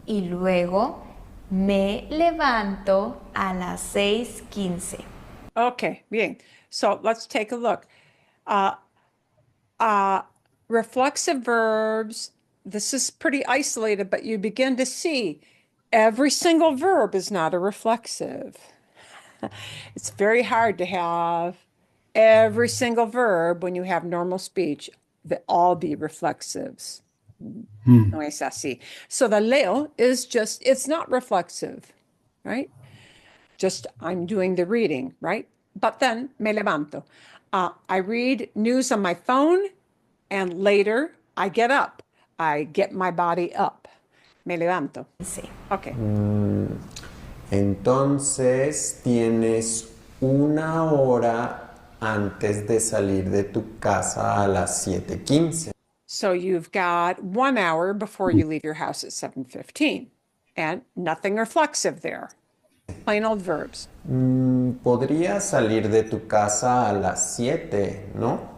y luego me levanto a las 6:15. Okay, bien. So let's take a look. Reflexive verbs, this is pretty isolated, but you begin to see every single verb is not a reflexive. It's very hard to have every single verb when you have normal speech that all be reflexives. No es así. So the leo is just, it's not reflexive, right? Just I'm doing the reading, right? But then me levanto. I read news on my phone and later I get up. I get my body up. Me levanto. Okay. Entonces tienes una hora antes de salir de tu casa a las 7:15. So you've got 1 hour before you leave your house at 7:15 and nothing reflexive there. Plain old verbs. Podrías salir de tu casa a las 7, ¿no?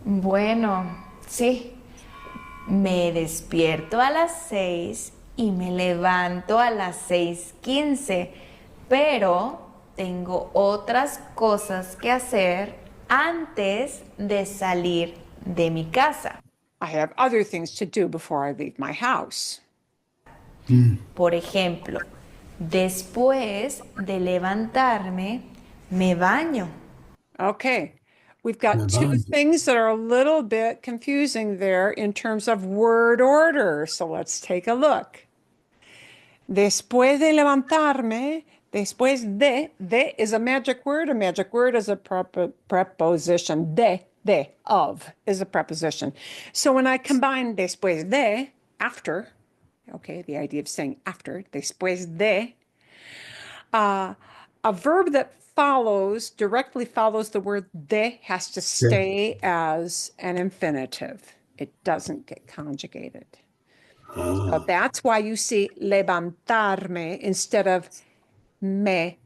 Bueno, sí. Me despierto a las 6 y me levanto a las 6:15, pero tengo otras cosas que hacer antes de salir de mi casa. I have other things to do before I leave my house. Por ejemplo, después de levantarme, me baño. Okay. We've got two things that are a little bit confusing there in terms of word order. So let's take a look. Después de levantarme, después de is a magic word. A magic word is a preposition. Of is a preposition. So when I combine después de, after, okay, the idea of saying after, después de, a verb that directly follows the word de has to stay as an infinitive. It doesn't get conjugated. So that's why you see levantarme instead of me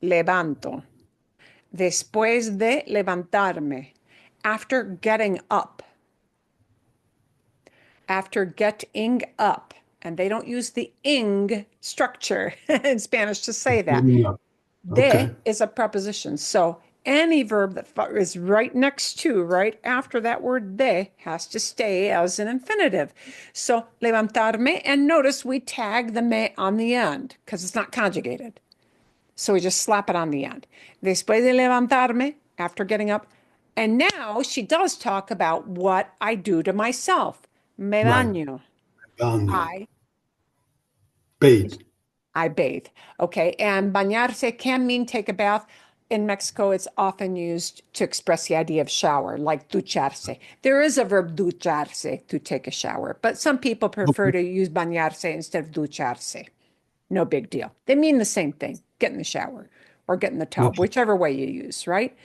levanto. Después de levantarme, after getting up. After getting up. And they don't use the ing structure in Spanish to say that. De is a preposition. So any verb that is right next to, right after that word de has to stay as an infinitive. So levantarme, and notice we tag the me on the end because it's not conjugated. So we just slap it on the end. Después de levantarme, after getting up. And now she does talk about what I do to myself. Me baño. I bathe. I bathe. Okay. And bañarse can mean take a bath. In Mexico, it's often used to express the idea of shower, like ducharse. There is a verb ducharse, to take a shower, but some people prefer to use bañarse instead of ducharse. No big deal. They mean the same thing, get in the shower or get in the tub, whichever way you use, right?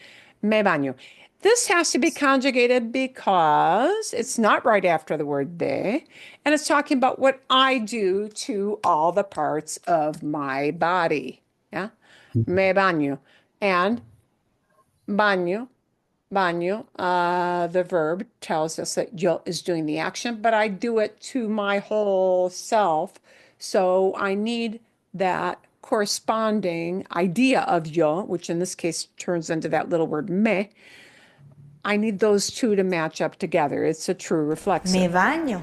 Me baño. This has to be conjugated because it's not right after the word de, and it's talking about what I do to all the parts of my body. Yeah? Me baño. And baño, the verb tells us that yo is doing the action, but I do it to my whole self. So I need that corresponding idea of yo, which in this case turns into that little word me. I need those two to match up together. It's a true reflexive. Me baño.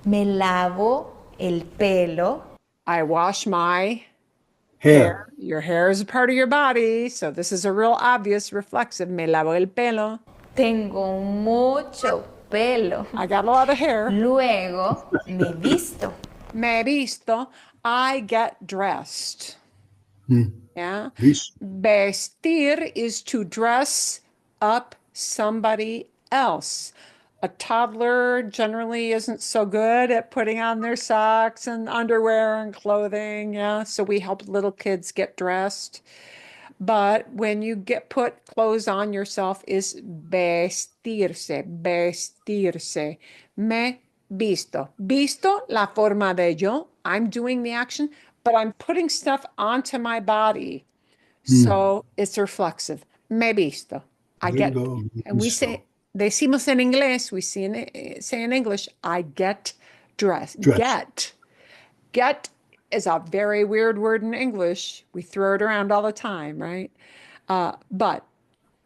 Me lavo el pelo. I wash my Hair. Your hair is a part of your body, so this is a real obvious reflexive. Me lavo el pelo. Tengo mucho pelo. I got a lot of hair. Luego me visto. Me visto. I get dressed. Yeah. Vestir is to dress up somebody else. A toddler generally isn't so good at putting on their socks and underwear and clothing. Yeah, so we help little kids get dressed. But when you put clothes on yourself is vestirse, vestirse. Me visto. Visto, la forma de yo. I'm doing the action, but I'm putting stuff onto my body. So it's reflexive. Me visto. I get, Bingo, and we say, decimos en inglés, we say in English, I get dressed. Dressed. Get is a very weird word in English. We throw it around all the time, right? But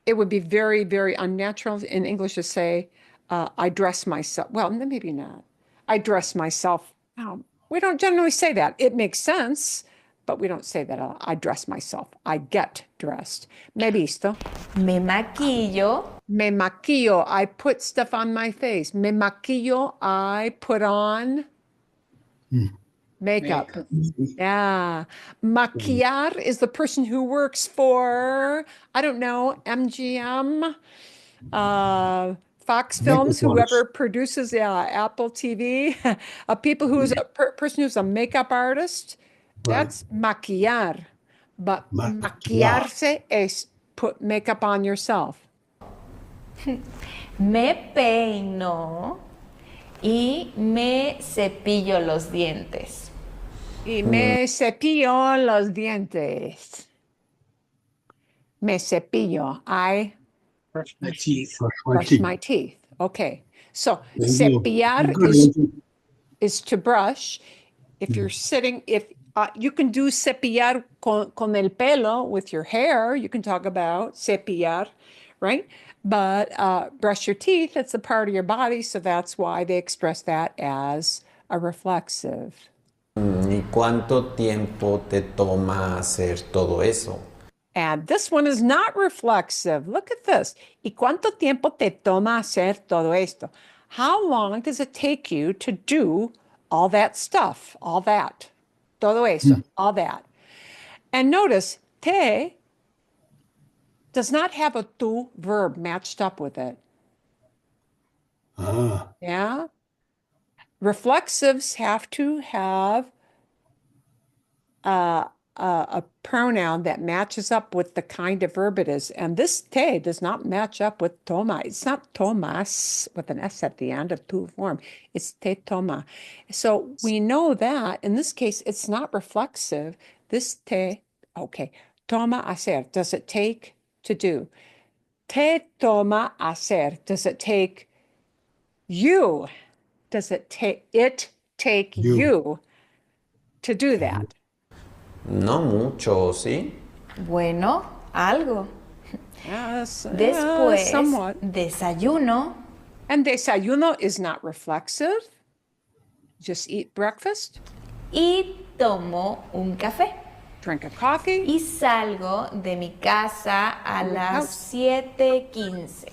it would be very, very unnatural in English to say, I dress myself. Well, maybe not. I dress myself. We don't generally say that. It makes sense, but we don't say that. I dress myself. I get dressed. Me visto. Me maquillo. Me maquillo. I put stuff on my face. Me maquillo. I put on makeup. Yeah. Maquillar is the person who works for, I don't know, MGM, Fox Films, whoever produces Apple TV, a people who is a person who's a makeup artist. That's maquillar. But maquillarse is put makeup on yourself. Me peino y me cepillo los dientes. Y me cepillo los dientes. Me cepillo. I Brush my teeth. brush my teeth. Okay. So There you go. cepillar Good, Angie. is to brush. If you're sitting, if you can do cepillar con el pelo with your hair, you can talk about cepillar, right? But brush your teeth, it's a part of your body, so that's why they express that as a reflexive. ¿Y cuánto tiempo te toma hacer todo eso? And this one is not reflexive. Look at this. ¿Y cuánto tiempo te toma hacer todo esto? How long does it take you to do all that stuff, all that? Todo eso, all that. And notice, te does not have a tu verb matched up with it. Yeah? Reflexives have to have a pronoun that matches up with the kind of verb it is. And this te does not match up with toma. It's not tomas with an S at the end of tu form. It's te toma. So we know that in this case, it's not reflexive. This te, okay, toma hacer. Does it take to do? Te toma hacer. Does it take you? Does it take you to do that? No mucho, ¿sí? Bueno, algo. Yes, Después, somewhat. desayuno. And desayuno is not reflexive. Just eat breakfast, Y tomo un café. drink a coffee. Y salgo de mi casa a las 7:15.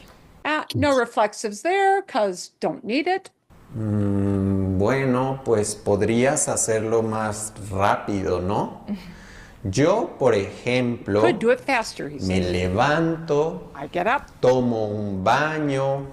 No reflexives there because don't need it. Bueno, pues podrías hacerlo más rápido, ¿no? Yo, por ejemplo, Could do it faster, he me said. levanto, I get up, tomo un baño,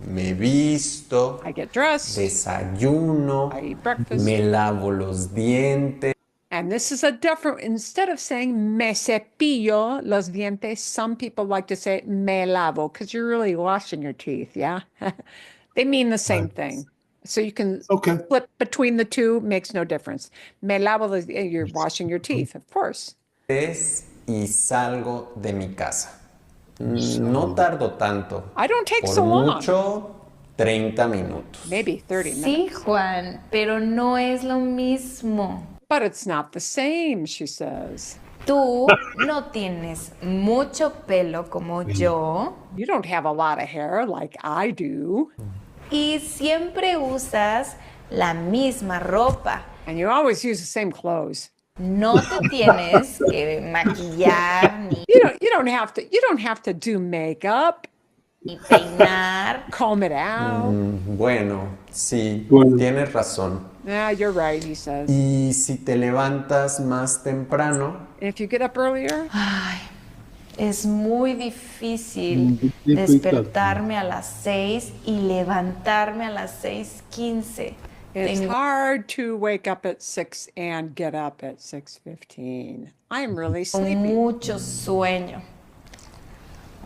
me visto, I get dressed, desayuno, I eat breakfast. me lavo los dientes. And this is a different, instead of saying me cepillo los dientes, some people like to say me lavo because you're really washing your teeth, yeah? They mean the same thing. So you can flip between the two, makes no difference. Me lavo los, you're washing your teeth, of course. Y salgo de mi casa. No tardo tanto. I don't take Por so long. mucho, 30 minutos. Maybe 30 minutes. Sí, Juan, pero no es lo mismo. But it's not the same, she says. Tú no tienes mucho pelo como yo. You don't have a lot of hair like I do. Y siempre usas la misma ropa. And you always use the same clothes. No te tienes que maquillar ni You don't have to do makeup, peinar. comb it out. Bueno, sí, tienes razón. Yeah, you're right, he says. Y si te levantas más temprano, And if you get up earlier, Ay, Es muy difícil Difficult. despertarme a las 6 y levantarme a las 6:15. It's Tengo hard to wake up at 6 and get up at 6:15. I'm really sleepy. mucho sueño.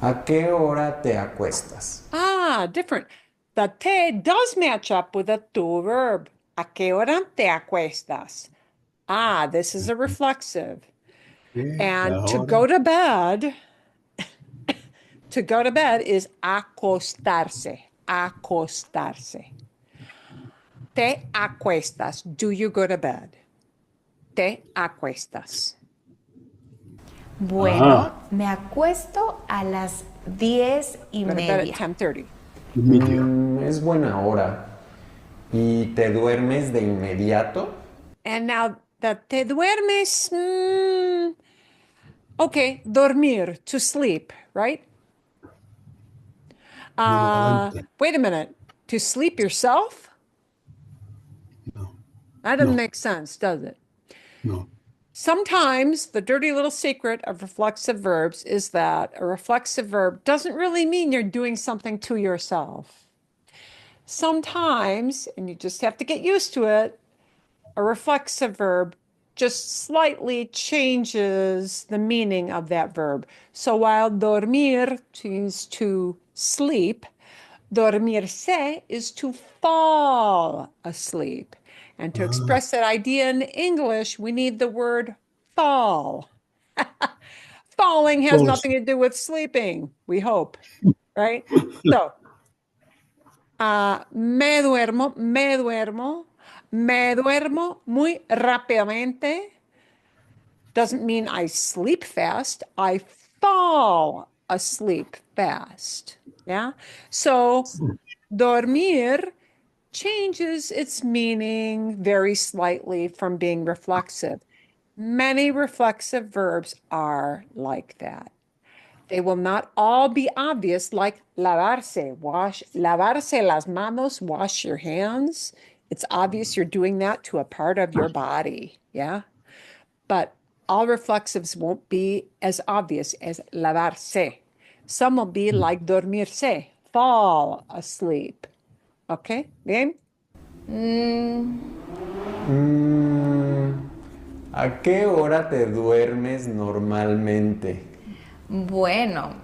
¿A qué hora te acuestas? Ah, different. The te does match up with a tu verb. ¿A qué hora te acuestas? Ah, this is a reflexive. And to go to bed, is acostarse. Acostarse. Te acuestas. Do you go to bed? Te acuestas. Bueno, me acuesto a las 10:30. Go to bed at 10:30. Es buena hora. ¿Y te duermes de inmediato? And now the te duermes, okay, dormir, to sleep, right? Wait a minute. To sleep yourself? No. That doesn't No. make sense, does it? No. Sometimes the dirty little secret of reflexive verbs is that a reflexive verb doesn't really mean you're doing something to yourself. Sometimes, and you just have to get used to it, a reflexive verb just slightly changes the meaning of that verb. So while dormir means to sleep, dormirse is to fall asleep. And to express that idea in English, we need the word fall. Falling has Fall nothing to do with sleeping, we hope, right? So, me duermo, me duermo, me duermo muy rápidamente doesn't mean I sleep fast. I fall asleep fast. Yeah. So dormir changes its meaning very slightly from being reflexive. Many reflexive verbs are like that. They will not all be obvious, like lavarse, lavarse las manos, wash your hands. It's obvious you're doing that to a part of your body. Yeah. But all reflexives won't be as obvious as lavarse. Some will be like dormirse, fall asleep. Okay, bien? ¿A qué hora te duermes normalmente? Bueno,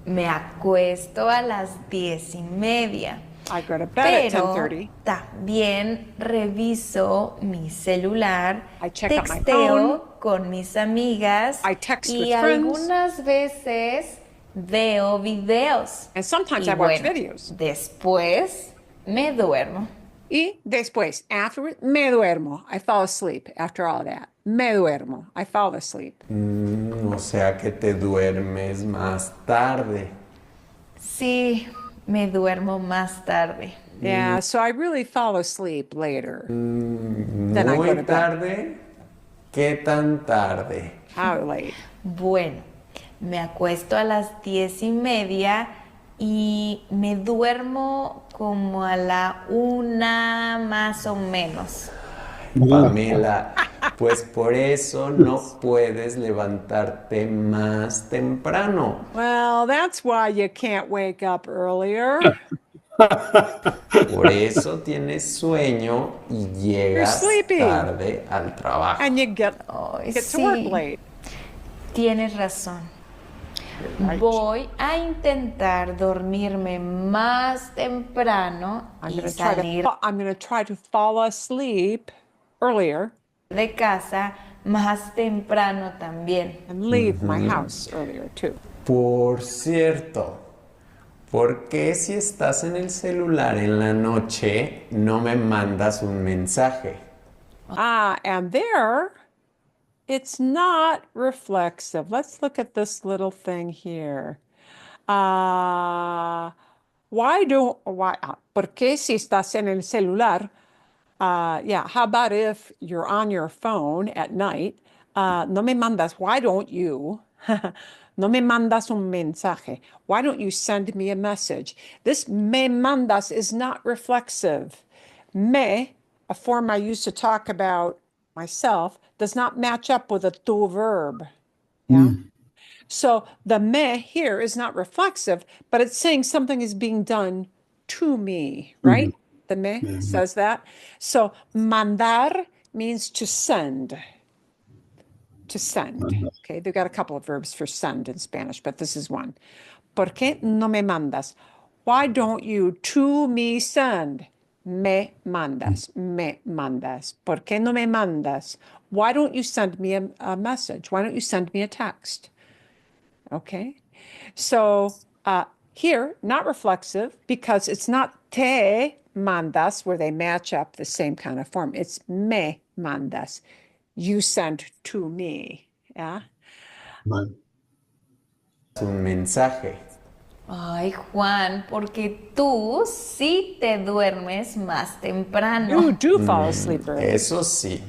me acuesto a las 10:30. I go to bed at Pero 10:30. también reviso mi celular, I check out my texteo con mis amigas I text y with friends. algunas veces veo videos. And sometimes Y I watch bueno, videos. después me duermo. Y después, afterward, me duermo. I fall asleep after all that. Me duermo. I fall asleep. O sea que te duermes más tarde. Sí, me duermo más tarde. Yeah, so I really fall asleep later. Then I go Muy to bed. tarde. ¿Qué tan tarde? How late? Bueno, me acuesto a las 10:30 y me duermo como a la 1 más o menos. Pamela, pues por eso no puedes levantarte más temprano. Well, that's why you can't wake up earlier. Por eso tienes sueño y llegas sleepy. tarde al trabajo. And you get Ay, to work sí, late. tienes razón. Voy a intentar dormirme más temprano y salir I'm going to try to fall asleep earlier de casa más temprano también. and leave my house earlier too. Por cierto, ¿por qué si estás en el celular en la noche no me mandas un mensaje? And there, it's not reflexive. Let's look at this little thing here. ¿Por qué si estás en el celular? Yeah, how about if you're on your phone at night? No me mandas, why don't you? No me mandas un mensaje. Why don't you send me a message? This me mandas is not reflexive. Me, a form I use to talk about myself, does not match up with a tu verb. Yeah. So the me here is not reflexive, but it's saying something is being done to me, right? The me Yeah. says that. So mandar means to send. To send. Okay, they've got a couple of verbs for send in Spanish, but this is one. ¿Por qué no me mandas? Why don't you to me send? Me mandas, me mandas. ¿Por qué no me mandas? Why don't you send me a message? Why don't you send me a text? Okay, so here, not reflexive because it's not te mandas where they match up the same kind of form. It's me mandas. You send to me. Yeah. Right. Un mensaje. Ay, Juan, porque tú sí te duermes más temprano. You do fall asleep early. Eso sí.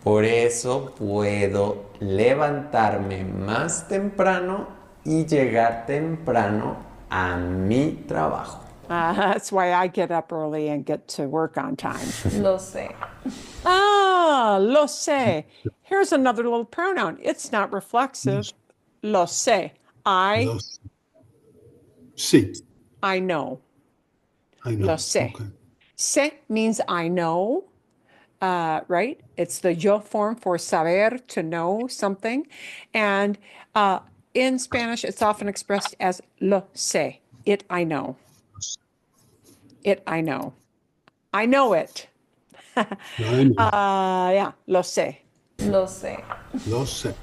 Por eso puedo levantarme más temprano y llegar temprano a mi trabajo. That's why I get up early and get to work on time. Lo sé. Lo sé. Here's another little pronoun. It's not reflexive. Lo sé. Sí. I know. I know. Lo sé. Okay. Sé means I know, right? It's the yo form for saber, to know something. And in Spanish, it's often expressed as lo sé. It I know. It I know. I know it. I know. Yeah, lo sé. Lo sé. Lo sé.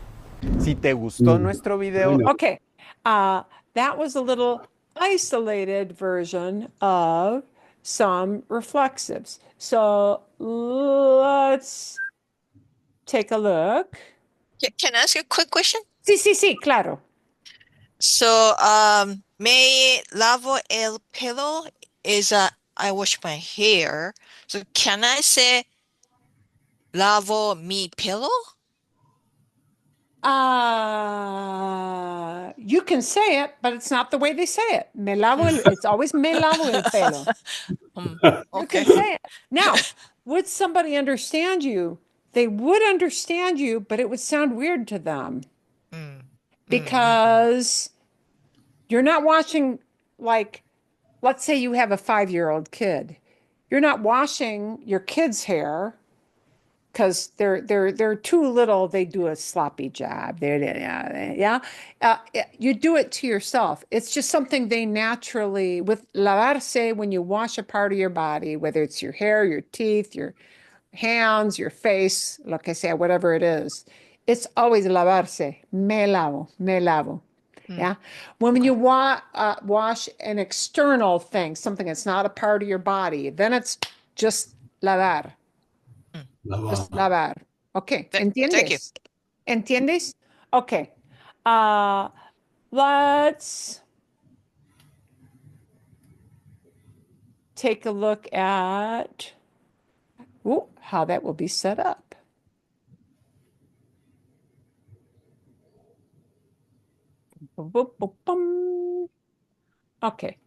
Si te gustó nuestro video, Okay, that was a little isolated version of some reflexives. So let's take a look. Can I ask you a quick question? Sí, claro. So, me lavo el pelo is I wash my hair. So can I say lavo mi pelo? You can say it, but it's not the way they say it. It's always me lavo el pelo. You Okay. can say it. Now, would somebody understand you? They would understand you, but it would sound weird to them because you're not watching, like, let's say you have a 5-year-old kid. You're not washing your kid's hair because they're too little. They do a sloppy job. You do it to yourself. It's just something they naturally with lavarse when you wash a part of your body, whether it's your hair, your teeth, your hands, your face, lo que sea, whatever it is. It's always lavarse. Me lavo. Yeah. When you wash an external thing, something that's not a part of your body, then it's just lavar. Just lavar. Okay. Thank you. ¿Entiendes? ¿Entiendes? Okay. Let's take a look at how that will be set up. Okay.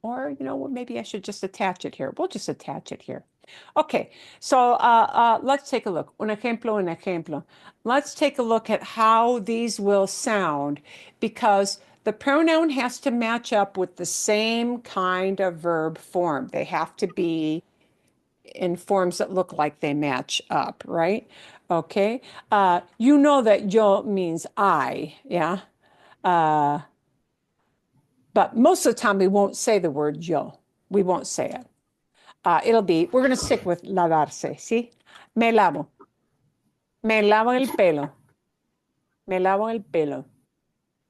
Or, you know what, maybe I should just attach it here. We'll just attach it here. Okay, so let's take a look. Un ejemplo. Let's take a look at how these will sound because the pronoun has to match up with the same kind of verb form. They have to be in forms that look like they match up, right? Okay, you know that yo means I, yeah? But most of the time we won't say the word yo. We won't say it. We're going to stick with lavarse, ¿sí? Me lavo. Me lavo el pelo. Me lavo el pelo.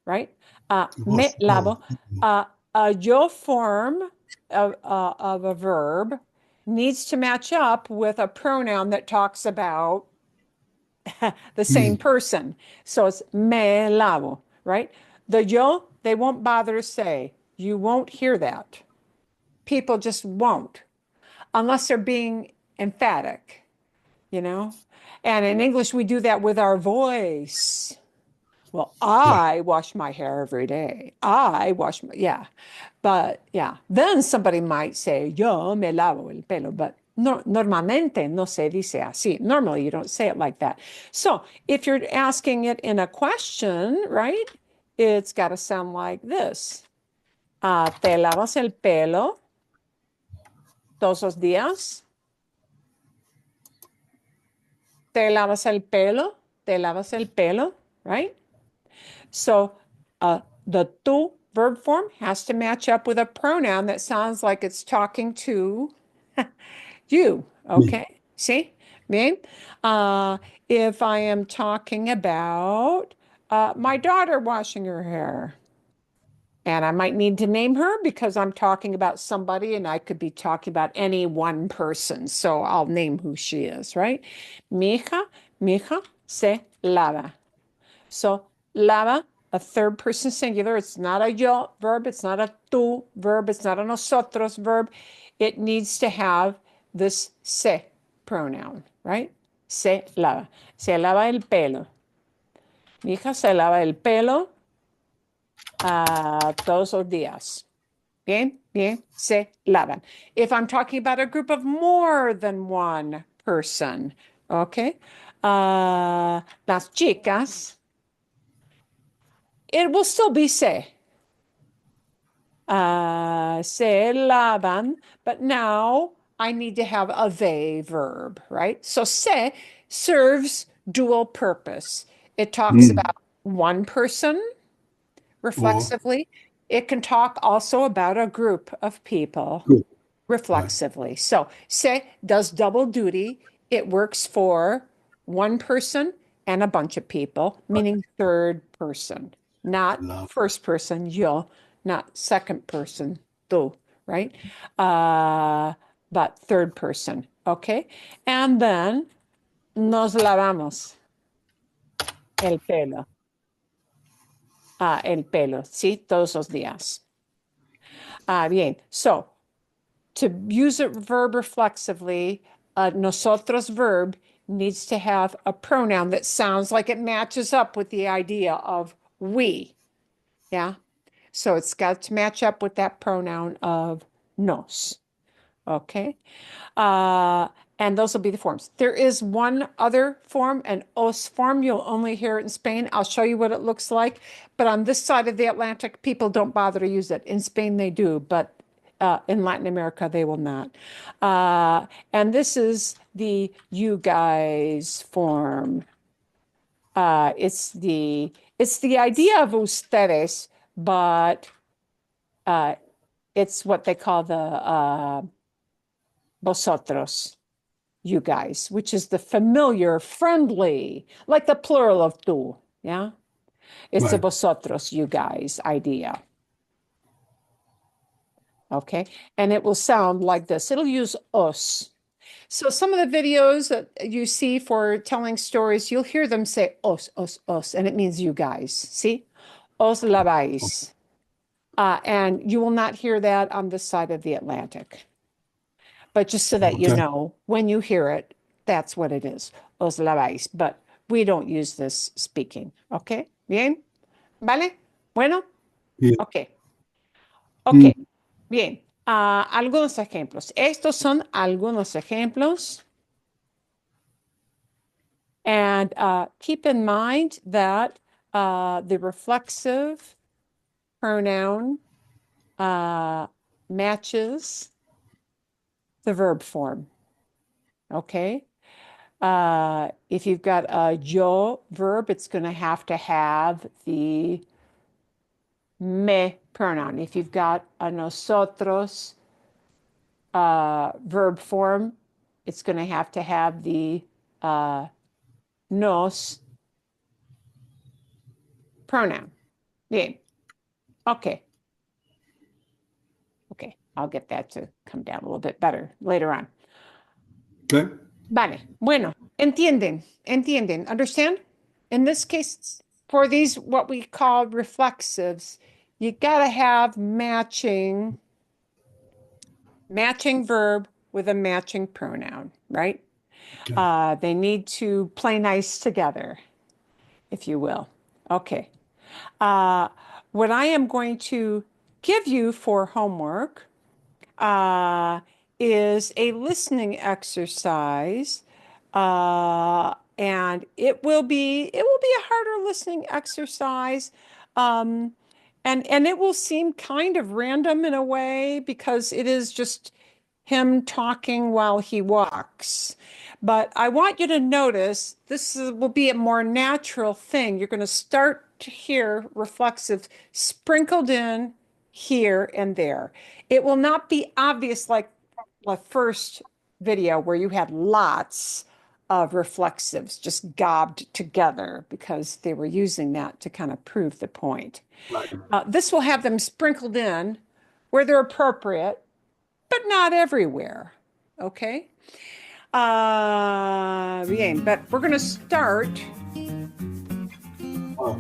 Right? Me lavo. A yo form of a verb needs to match up with a pronoun that talks about the same person. So it's me lavo, right? The yo, they won't bother to say. You won't hear that. People just won't, unless they're being emphatic, you know? And in English, we do that with our voice. Well, I wash my hair every day. Yeah. But yeah, then somebody might say, yo me lavo el pelo, but normalmente no se dice así. Normally, you don't say it like that. So if you're asking it in a question, right? it's got to sound like this. Te lavas el pelo todos los días. Te lavas el pelo. Te lavas el pelo, right? So the tu verb form has to match up with a pronoun that sounds like it's talking to you, okay? See? Bien. If I am talking about my daughter washing her hair, and I might need to name her because I'm talking about somebody and I could be talking about any one person. So I'll name who she is, right? Mi hija se lava. So lava, a third person singular. It's not a yo verb. It's not a tú verb. It's not a nosotros verb. It needs to have this se pronoun, right? Se lava. Se lava el pelo. Mi hija se lava el pelo todos los días. Bien, bien, se lavan. If I'm talking about a group of more than one person, okay? Las chicas, it will still be se. Se lavan, but now I need to have a they verb, right? So se serves dual purpose. It talks about one person reflexively. It can talk also about a group of people Good. reflexively. So se does double duty. It works for one person and a bunch of people, meaning third person, not Love. first person, yo, not second person, tú, right? But third person, okay? And then nos lavamos el pelo. El pelo, ¿sí? Todos los días. Bien. So, to use a verb reflexively, a nosotros verb needs to have a pronoun that sounds like it matches up with the idea of we. Yeah. So it's got to match up with that pronoun of nos. Okay. And those will be the forms. There is one other form, an os form. You'll only hear it in Spain. I'll show you what it looks like. But on this side of the Atlantic, people don't bother to use it. In Spain, they do, but in Latin America, they will not. And this is the you guys form. It's the idea of ustedes, but it's what they call the vosotros, you guys, which is the familiar, friendly, like the plural of tú, yeah? It's the Right. vosotros, you guys idea. Okay, and it will sound like this. It'll use os. So some of the videos that you see for telling stories, you'll hear them say os, and it means you guys. See? Os lavais. And you will not hear that on this side of the Atlantic. But just so that you Okay. know, when you hear it, that's what it is. Os lavais. But we don't use this speaking. Okay? Bien? ¿Vale? Bueno? Yeah. Okay. Okay. Bien. Algunos ejemplos. Estos son algunos ejemplos. And keep in mind that the reflexive pronoun matches the verb form. Okay? If you've got a yo verb, it's going to have the me pronoun. If you've got a nosotros verb form, it's going to have the nos pronoun. Bien. Okay. Okay, I'll get that to come down a little bit better later on. Okay. Vale. Bueno, entienden, understand? In this case, for these, what we call reflexives, you gotta have matching verb with a matching pronoun, right? Okay. They need to play nice together, if you will. Okay. What I am going to give you for homework is a listening exercise, and it will be a harder listening exercise, And it will seem kind of random in a way because it is just him talking while he walks. But I want you to notice will be a more natural thing. You're going to start to hear reflexive sprinkled in here and there. It will not be obvious like the first video where you had lots of reflexives just gobbed together because they were using that to kind of prove the point. Right. This will have them sprinkled in where they're appropriate, but not everywhere. Okay? Bien, but we're going to start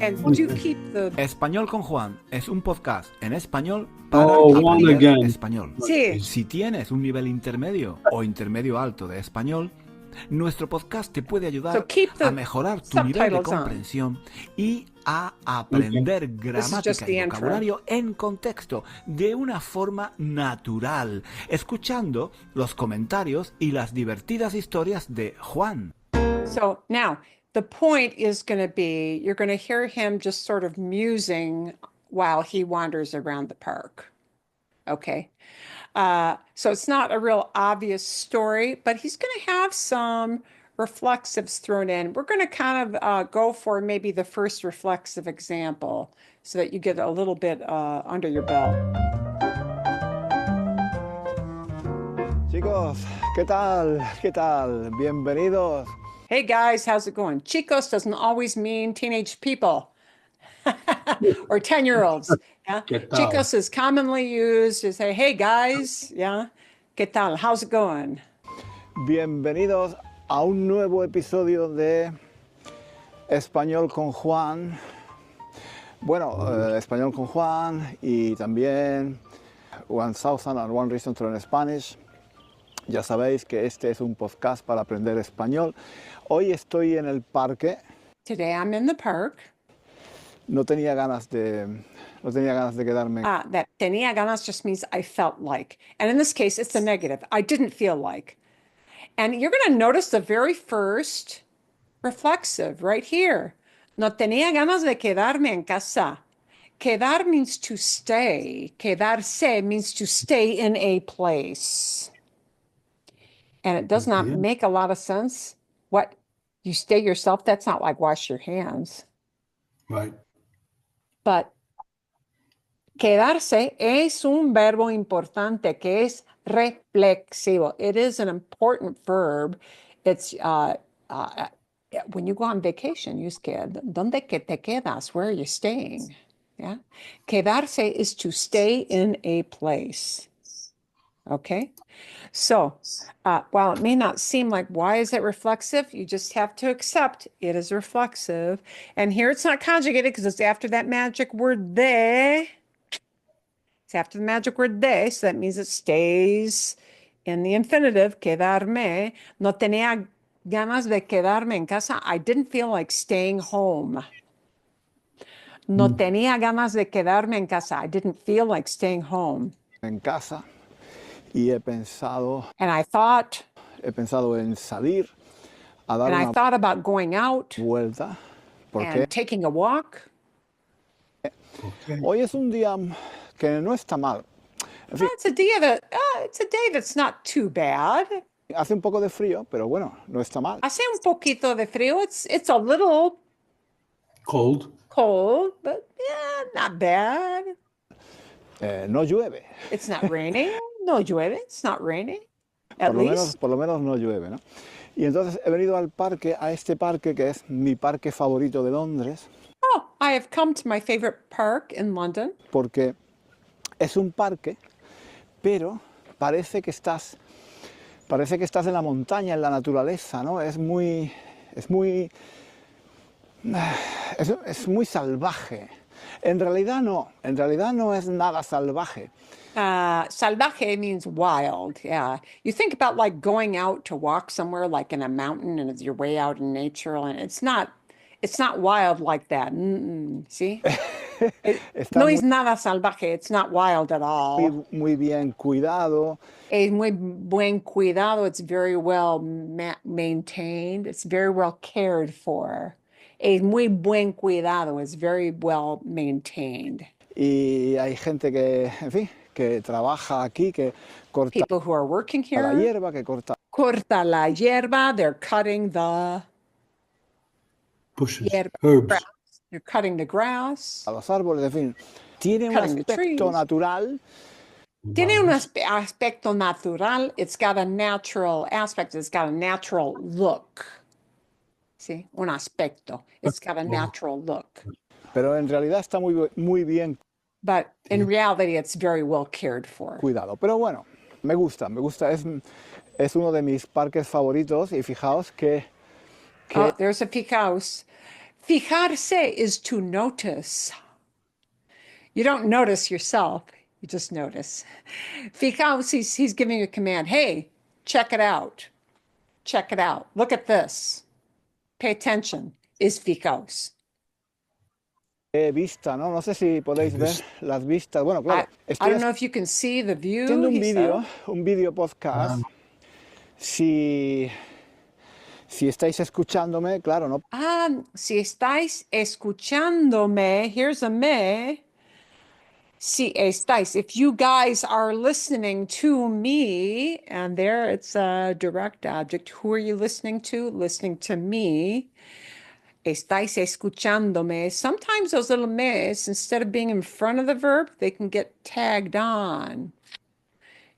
and do keep the... Español con Juan es un podcast en español para one aprender again. español. Sí. Si tienes un nivel intermedio o intermedio alto de español, nuestro podcast te puede ayudar So keep the a mejorar tu nivel de subtitles on. comprensión y a aprender gramática the y intro. vocabulario en contexto de una forma natural, escuchando los comentarios y las divertidas historias de Juan. So now the point is going to be you're going to hear him just sort of musing while he wanders around the park. Okay. So it's not a real obvious story, but he's going to have some reflexives thrown in. We're going to kind of go for maybe the first reflexive example so that you get a little bit under your belt. Chicos, ¿qué tal? ¿Qué tal? Bienvenidos. Hey guys, how's it going? Chicos doesn't always mean teenage people or 10-year-olds. Yeah? ¿Qué tal? Chicos is commonly used to say, hey guys, yeah, ¿qué tal? How's it going? Bienvenidos a un nuevo episodio de Español con Juan. Bueno, Español con Juan y también 1001 Reasons to Learn Spanish. Ya sabéis que este es un podcast para aprender español. Hoy estoy en el parque. Today I'm in the park. No tenía ganas de quedarme. That tenía ganas just means I felt like. And in this case, it's the negative. I didn't feel like. And you're going to notice the very first reflexive right here. No tenía ganas de quedarme en casa. Quedar means to stay. Quedarse means to stay in a place. And it does not make a lot of sense. What? You stay yourself? That's not like wash your hands. Right. But quedarse es un verbo importante que es reflexivo. It is an important verb. It's when you go on vacation, you qued. ¿Dónde que te quedas? Where are you staying? Yeah. Quedarse is to stay in a place. Okay. So while it may not seem like, why is it reflexive? You just have to accept it is reflexive. And here it's not conjugated because it's after that magic word de. It's after the magic word de, so that means it stays in the infinitive, quedarme. No tenía ganas de quedarme en casa. I didn't feel like staying home. No tenía ganas de quedarme en casa. I didn't feel like staying home. En casa y he pensado en salir a dar and I una thought about going out vuelta porque and taking a walk. hoy es un día que no está mal. En fin, It's a day that's not too bad. hace un poco de frío, pero bueno, no está mal. Hace un poquito de frío. It's a little Cold. cold, but yeah, not bad. No llueve. It's not raining. No llueve. It's not raining. At least. Por lo menos no llueve, ¿no? Y entonces he venido al parque, a este parque que es mi parque favorito de Londres, Oh, I have come to my favorite park in London. porque es un parque, pero parece que estás en la montaña, en la naturaleza, ¿no? Es muy salvaje. En realidad no es nada salvaje. Salvaje means wild. Yeah. You think about like going out to walk somewhere like in a mountain and it's your way out in nature and it's not wild like that. See? No es nada salvaje. It's not wild at all. Muy bien cuidado. Es muy buen cuidado. It's very well maintained. It's very well cared for. Es muy buen cuidado. It's very well maintained. Y hay gente que, en fin, que trabaja aquí, que corta People who are working la here, hierba, que corta corta la hierba, they're cutting the Bushes, hierba, herbs. grass. They're cutting the grass, a los árboles, en fin. Tiene un cutting the aspecto trees. natural. Tiene un aspecto natural. It's got a natural aspect. It's got a natural look. See, un aspecto. It's got a natural look. Pero en realidad está muy bien But in reality, it's very well cared for. cuidado. Pero bueno, me gusta. Es uno de mis parques favoritos y fijaos que Oh, there's a fijaos. Fijarse is to notice. You don't notice yourself. You just notice. Fijaos, he's giving you a command. Hey, check it out. Check it out. Look at this. Pay attention. Is fijaos. vista, ¿no? No sé si podéis ver las vistas. Bueno, claro, I estoy don't know if you can see the view. haciendo he un vídeo podcast. Si estáis escuchándome, claro, no Si estáis escuchándome, here's a me. Si estáis, if you guys are listening to me, and there it's a direct object. Who are you listening to? Listening to me. Estáis escuchándome. Sometimes those little mes, instead of being in front of the verb, they can get tagged on.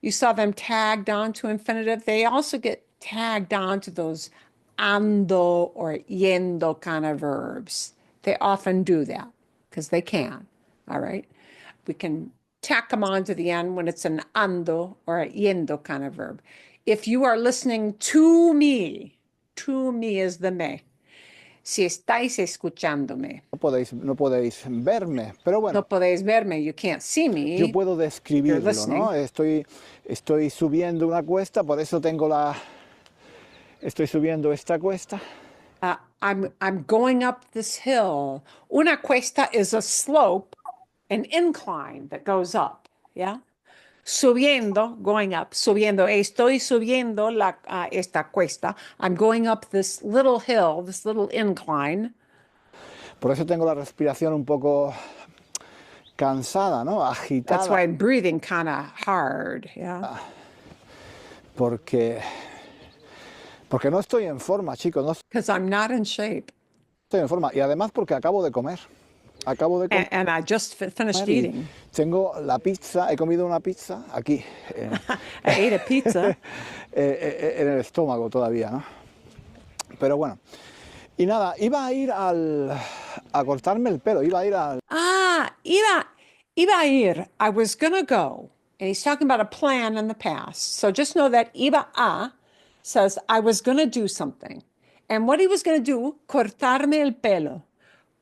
You saw them tagged on to infinitive. They also get tagged on to those ando or yendo kind of verbs. They often do that because they can. All right. We can tack them on to the end when it's an ando or a yendo kind of verb. If you are listening to me is the me. Si estáis escuchándome. no podéis verme, pero bueno. No podéis verme, you can't see me. Yo puedo describirlo, ¿no? Estoy subiendo una cuesta, por eso estoy subiendo esta cuesta. I'm going up this hill. Una cuesta is a slope, an incline that goes up, yeah? Subiendo, going up, subiendo. Estoy subiendo esta cuesta. I'm going up this little hill, this little incline. Por eso tengo la respiración un poco cansada, ¿no? Agitada. That's why I'm breathing kind of hard, yeah? Porque no estoy en forma, chicos. No Because I'm not in shape. estoy en forma. Y además porque acabo de comer. And I just finished eating. Tengo la pizza, he comido una pizza aquí. I ate a pizza. En el estómago todavía, ¿no? Pero bueno. Y nada, iba a ir a cortarme el pelo, iba a ir al... Iba a ir. I was going to go. And he's talking about a plan in the past. So just know that iba a says I was going to do something. And what he was going to do, cortarme el pelo.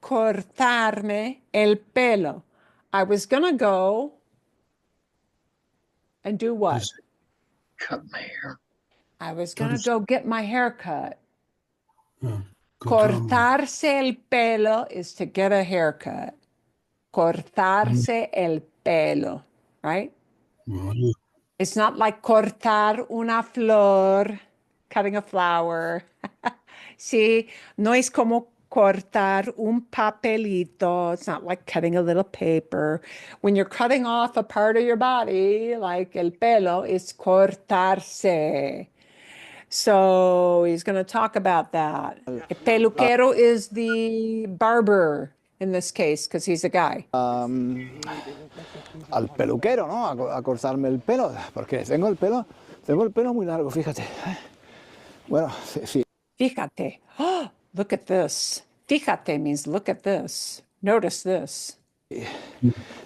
Cortarme el pelo. I was going to go and do what? Cut my hair. I was going to go get my hair cut. Cortarse el pelo is to get a haircut. Cortarse el pelo, right? It's not like cortar una flor, cutting a flower. Sí, no es como cortar un papelito. It's not like cutting a little paper. When you're cutting off a part of your body, like el pelo, it's cortarse. So he's going to talk about that. El peluquero is the barber in this case, because he's a guy. Al peluquero, ¿no? A cortarme el pelo, porque tengo el pelo muy largo, fíjate. Bueno, sí. Fíjate. Oh, look at this. Fíjate means look at this. Notice this.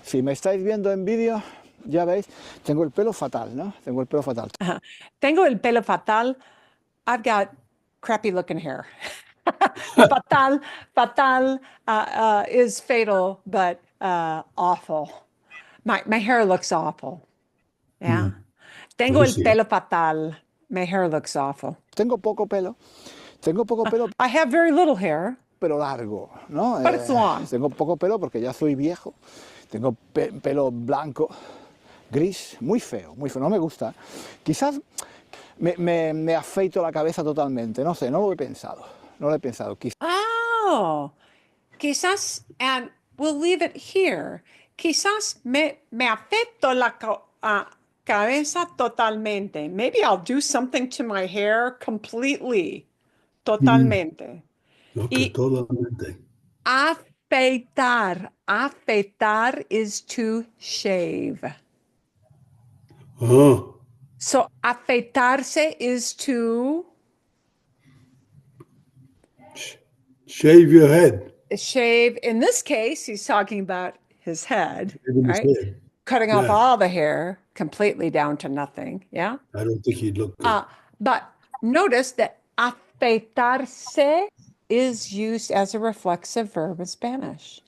Si me estáis viendo en vídeo, ya veis, tengo el pelo fatal, ¿no? Tengo el pelo fatal. Tengo el pelo fatal. I've got crappy looking hair. Fatal is fatal, but awful. My hair looks awful. Yeah. Tengo el pelo fatal. My hair looks awful. Tengo poco pelo. I have very little hair. Pero largo, ¿no? But it's long. Tengo poco pelo porque ya soy viejo. Tengo pelo blanco, gris, muy feo, no me gusta. Quizás me afeito la cabeza totalmente, no sé, no lo he pensado. Quizás. oh, quizás, and we'll leave it here. Quizás me afecto la cabeza totalmente. Maybe I'll do something to my hair completely. Totalmente. Ok, Y totalmente. afeitar. Afeitar is to shave. Ah, So afeitarse is to shave your head. shave. In this case, he's talking about his head, Shaving his right? head. Cutting off Yeah. all the hair completely down to nothing. Yeah. I don't think he'd look good. But notice that afeitarse is used as a reflexive verb in Spanish.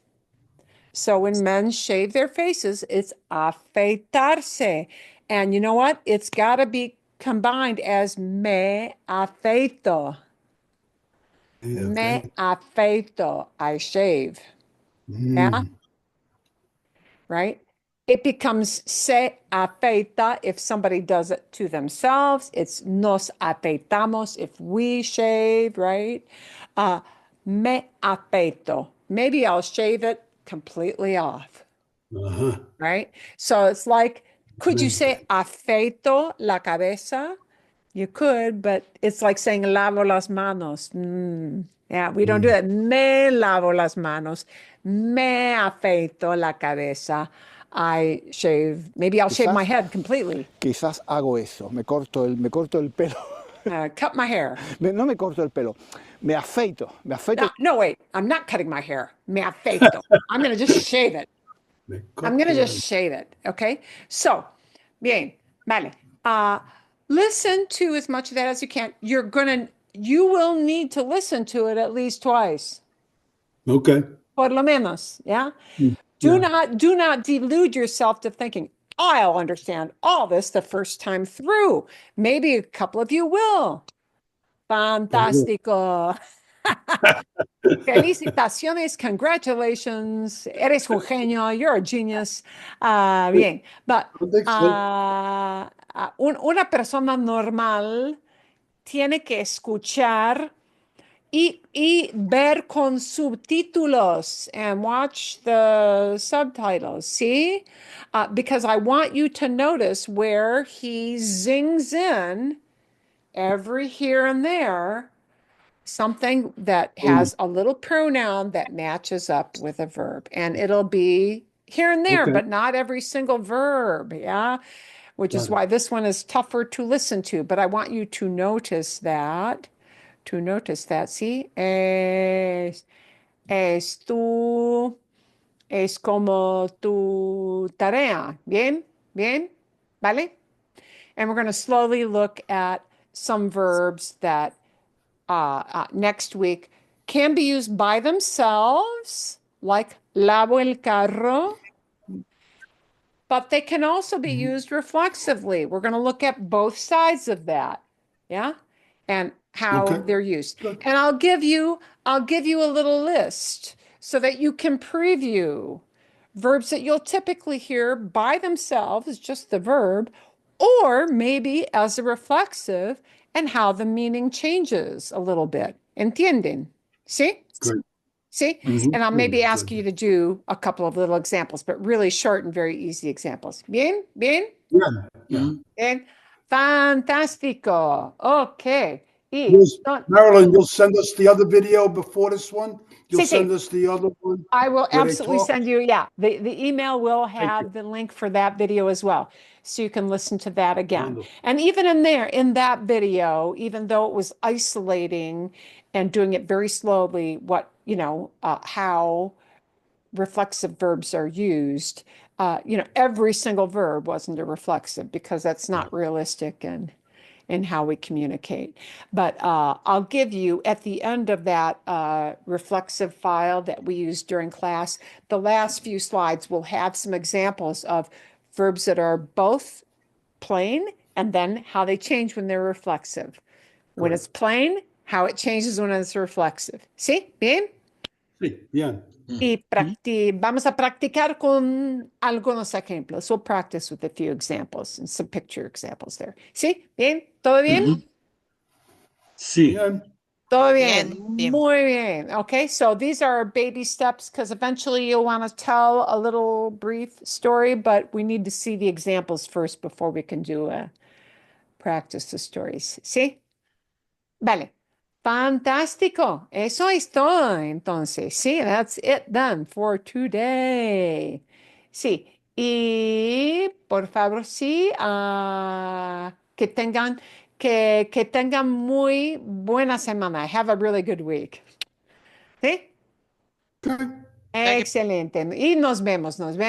So when men shave their faces, it's afeitarse. And you know what? It's got to be combined as me afeito. Yeah, Me okay. afeito. I shave. Yeah. Right? It becomes se afeita if somebody does it to themselves. It's nos afeitamos if we shave, right? Me afeito. Maybe I'll shave it completely off, Uh-huh. right? So it's like, could you Nice. say afeito la cabeza? You could, but it's like saying lavo las manos. Yeah, we don't do that. Me lavo las manos. Me afeito la cabeza. I shave, maybe I'll shave my Quizás- head completely. Quizás hago eso, me corto el pelo. Cut my hair. No me corto el pelo, me afeito. No, wait, I'm not cutting my hair. Me afeito. I'm going to just shave it. I'm going to just shave it. Okay. So, bien, vale. Listen to as much of that as you can. You will need to listen to it at least twice. Okay. Por lo menos, yeah? Do not delude yourself to thinking, I'll understand all this the first time through. Maybe a couple of you will. Fantástico. Felicitaciones, congratulations. Eres un genio, you're a genius. Bien, but una persona normal tiene que escuchar y ver con subtítulos and watch the subtitles, see? Because I want you to notice where he zings in every here and there something that has a little pronoun that matches up with a verb. And it'll be here and there, but not every single verb. Yeah. Which is why this one is tougher to listen to. But I want you to notice that. See, es como tu tarea. Bien, ¿vale? And we're going to slowly look at some verbs that next week can be used by themselves, like lavo el carro, but they can also be used reflexively. We're going to look at both sides of that, yeah, and how they're used. And I'll give you a little list so that you can preview verbs that you'll typically hear by themselves, just the verb, or maybe as a reflexive, and how the meaning changes a little bit. ¿Entienden? See? Great. See? And I'll maybe ask you to do a couple of little examples, but really short and very easy examples. Bien? Yeah. Bien? Fantástico. Okay. Marilyn, you'll send us the other video before this one? You'll Sí, send sí. us the other one? I will where they absolutely talk? send you, the email will have the link for that video as well. So you can listen to that again. Wonderful. And even in that video, even though it was isolating and doing it very slowly, how reflexive verbs are used, every single verb wasn't a reflexive because that's not realistic in how we communicate. But I'll give you at the end of that reflexive file that we used during class, the last few slides will have some examples of verbs that are both plain and then how they change when they're reflexive. When it's plain, how it changes when it's reflexive. ¿Sí? ¿Bien? Sí, bien. Y vamos a practicar con algunos ejemplos. We'll practice with a few examples and some picture examples there. ¿Sí? ¿Bien? ¿Todo bien? Sí. Bien. Todo bien. Bien, bien. Muy bien. Okay, so these are baby steps because eventually you'll want to tell a little brief story, but we need to see the examples first before we can do practice the stories. ¿Sí? Vale. Fantástico. Eso es todo, entonces. Sí, that's it done for today. Sí. Y por favor, sí, que tengan muy buena semana. Have a really good week. ¿Sí? Okay. Thank you. Excelente. Y nos vemos, nos vemos.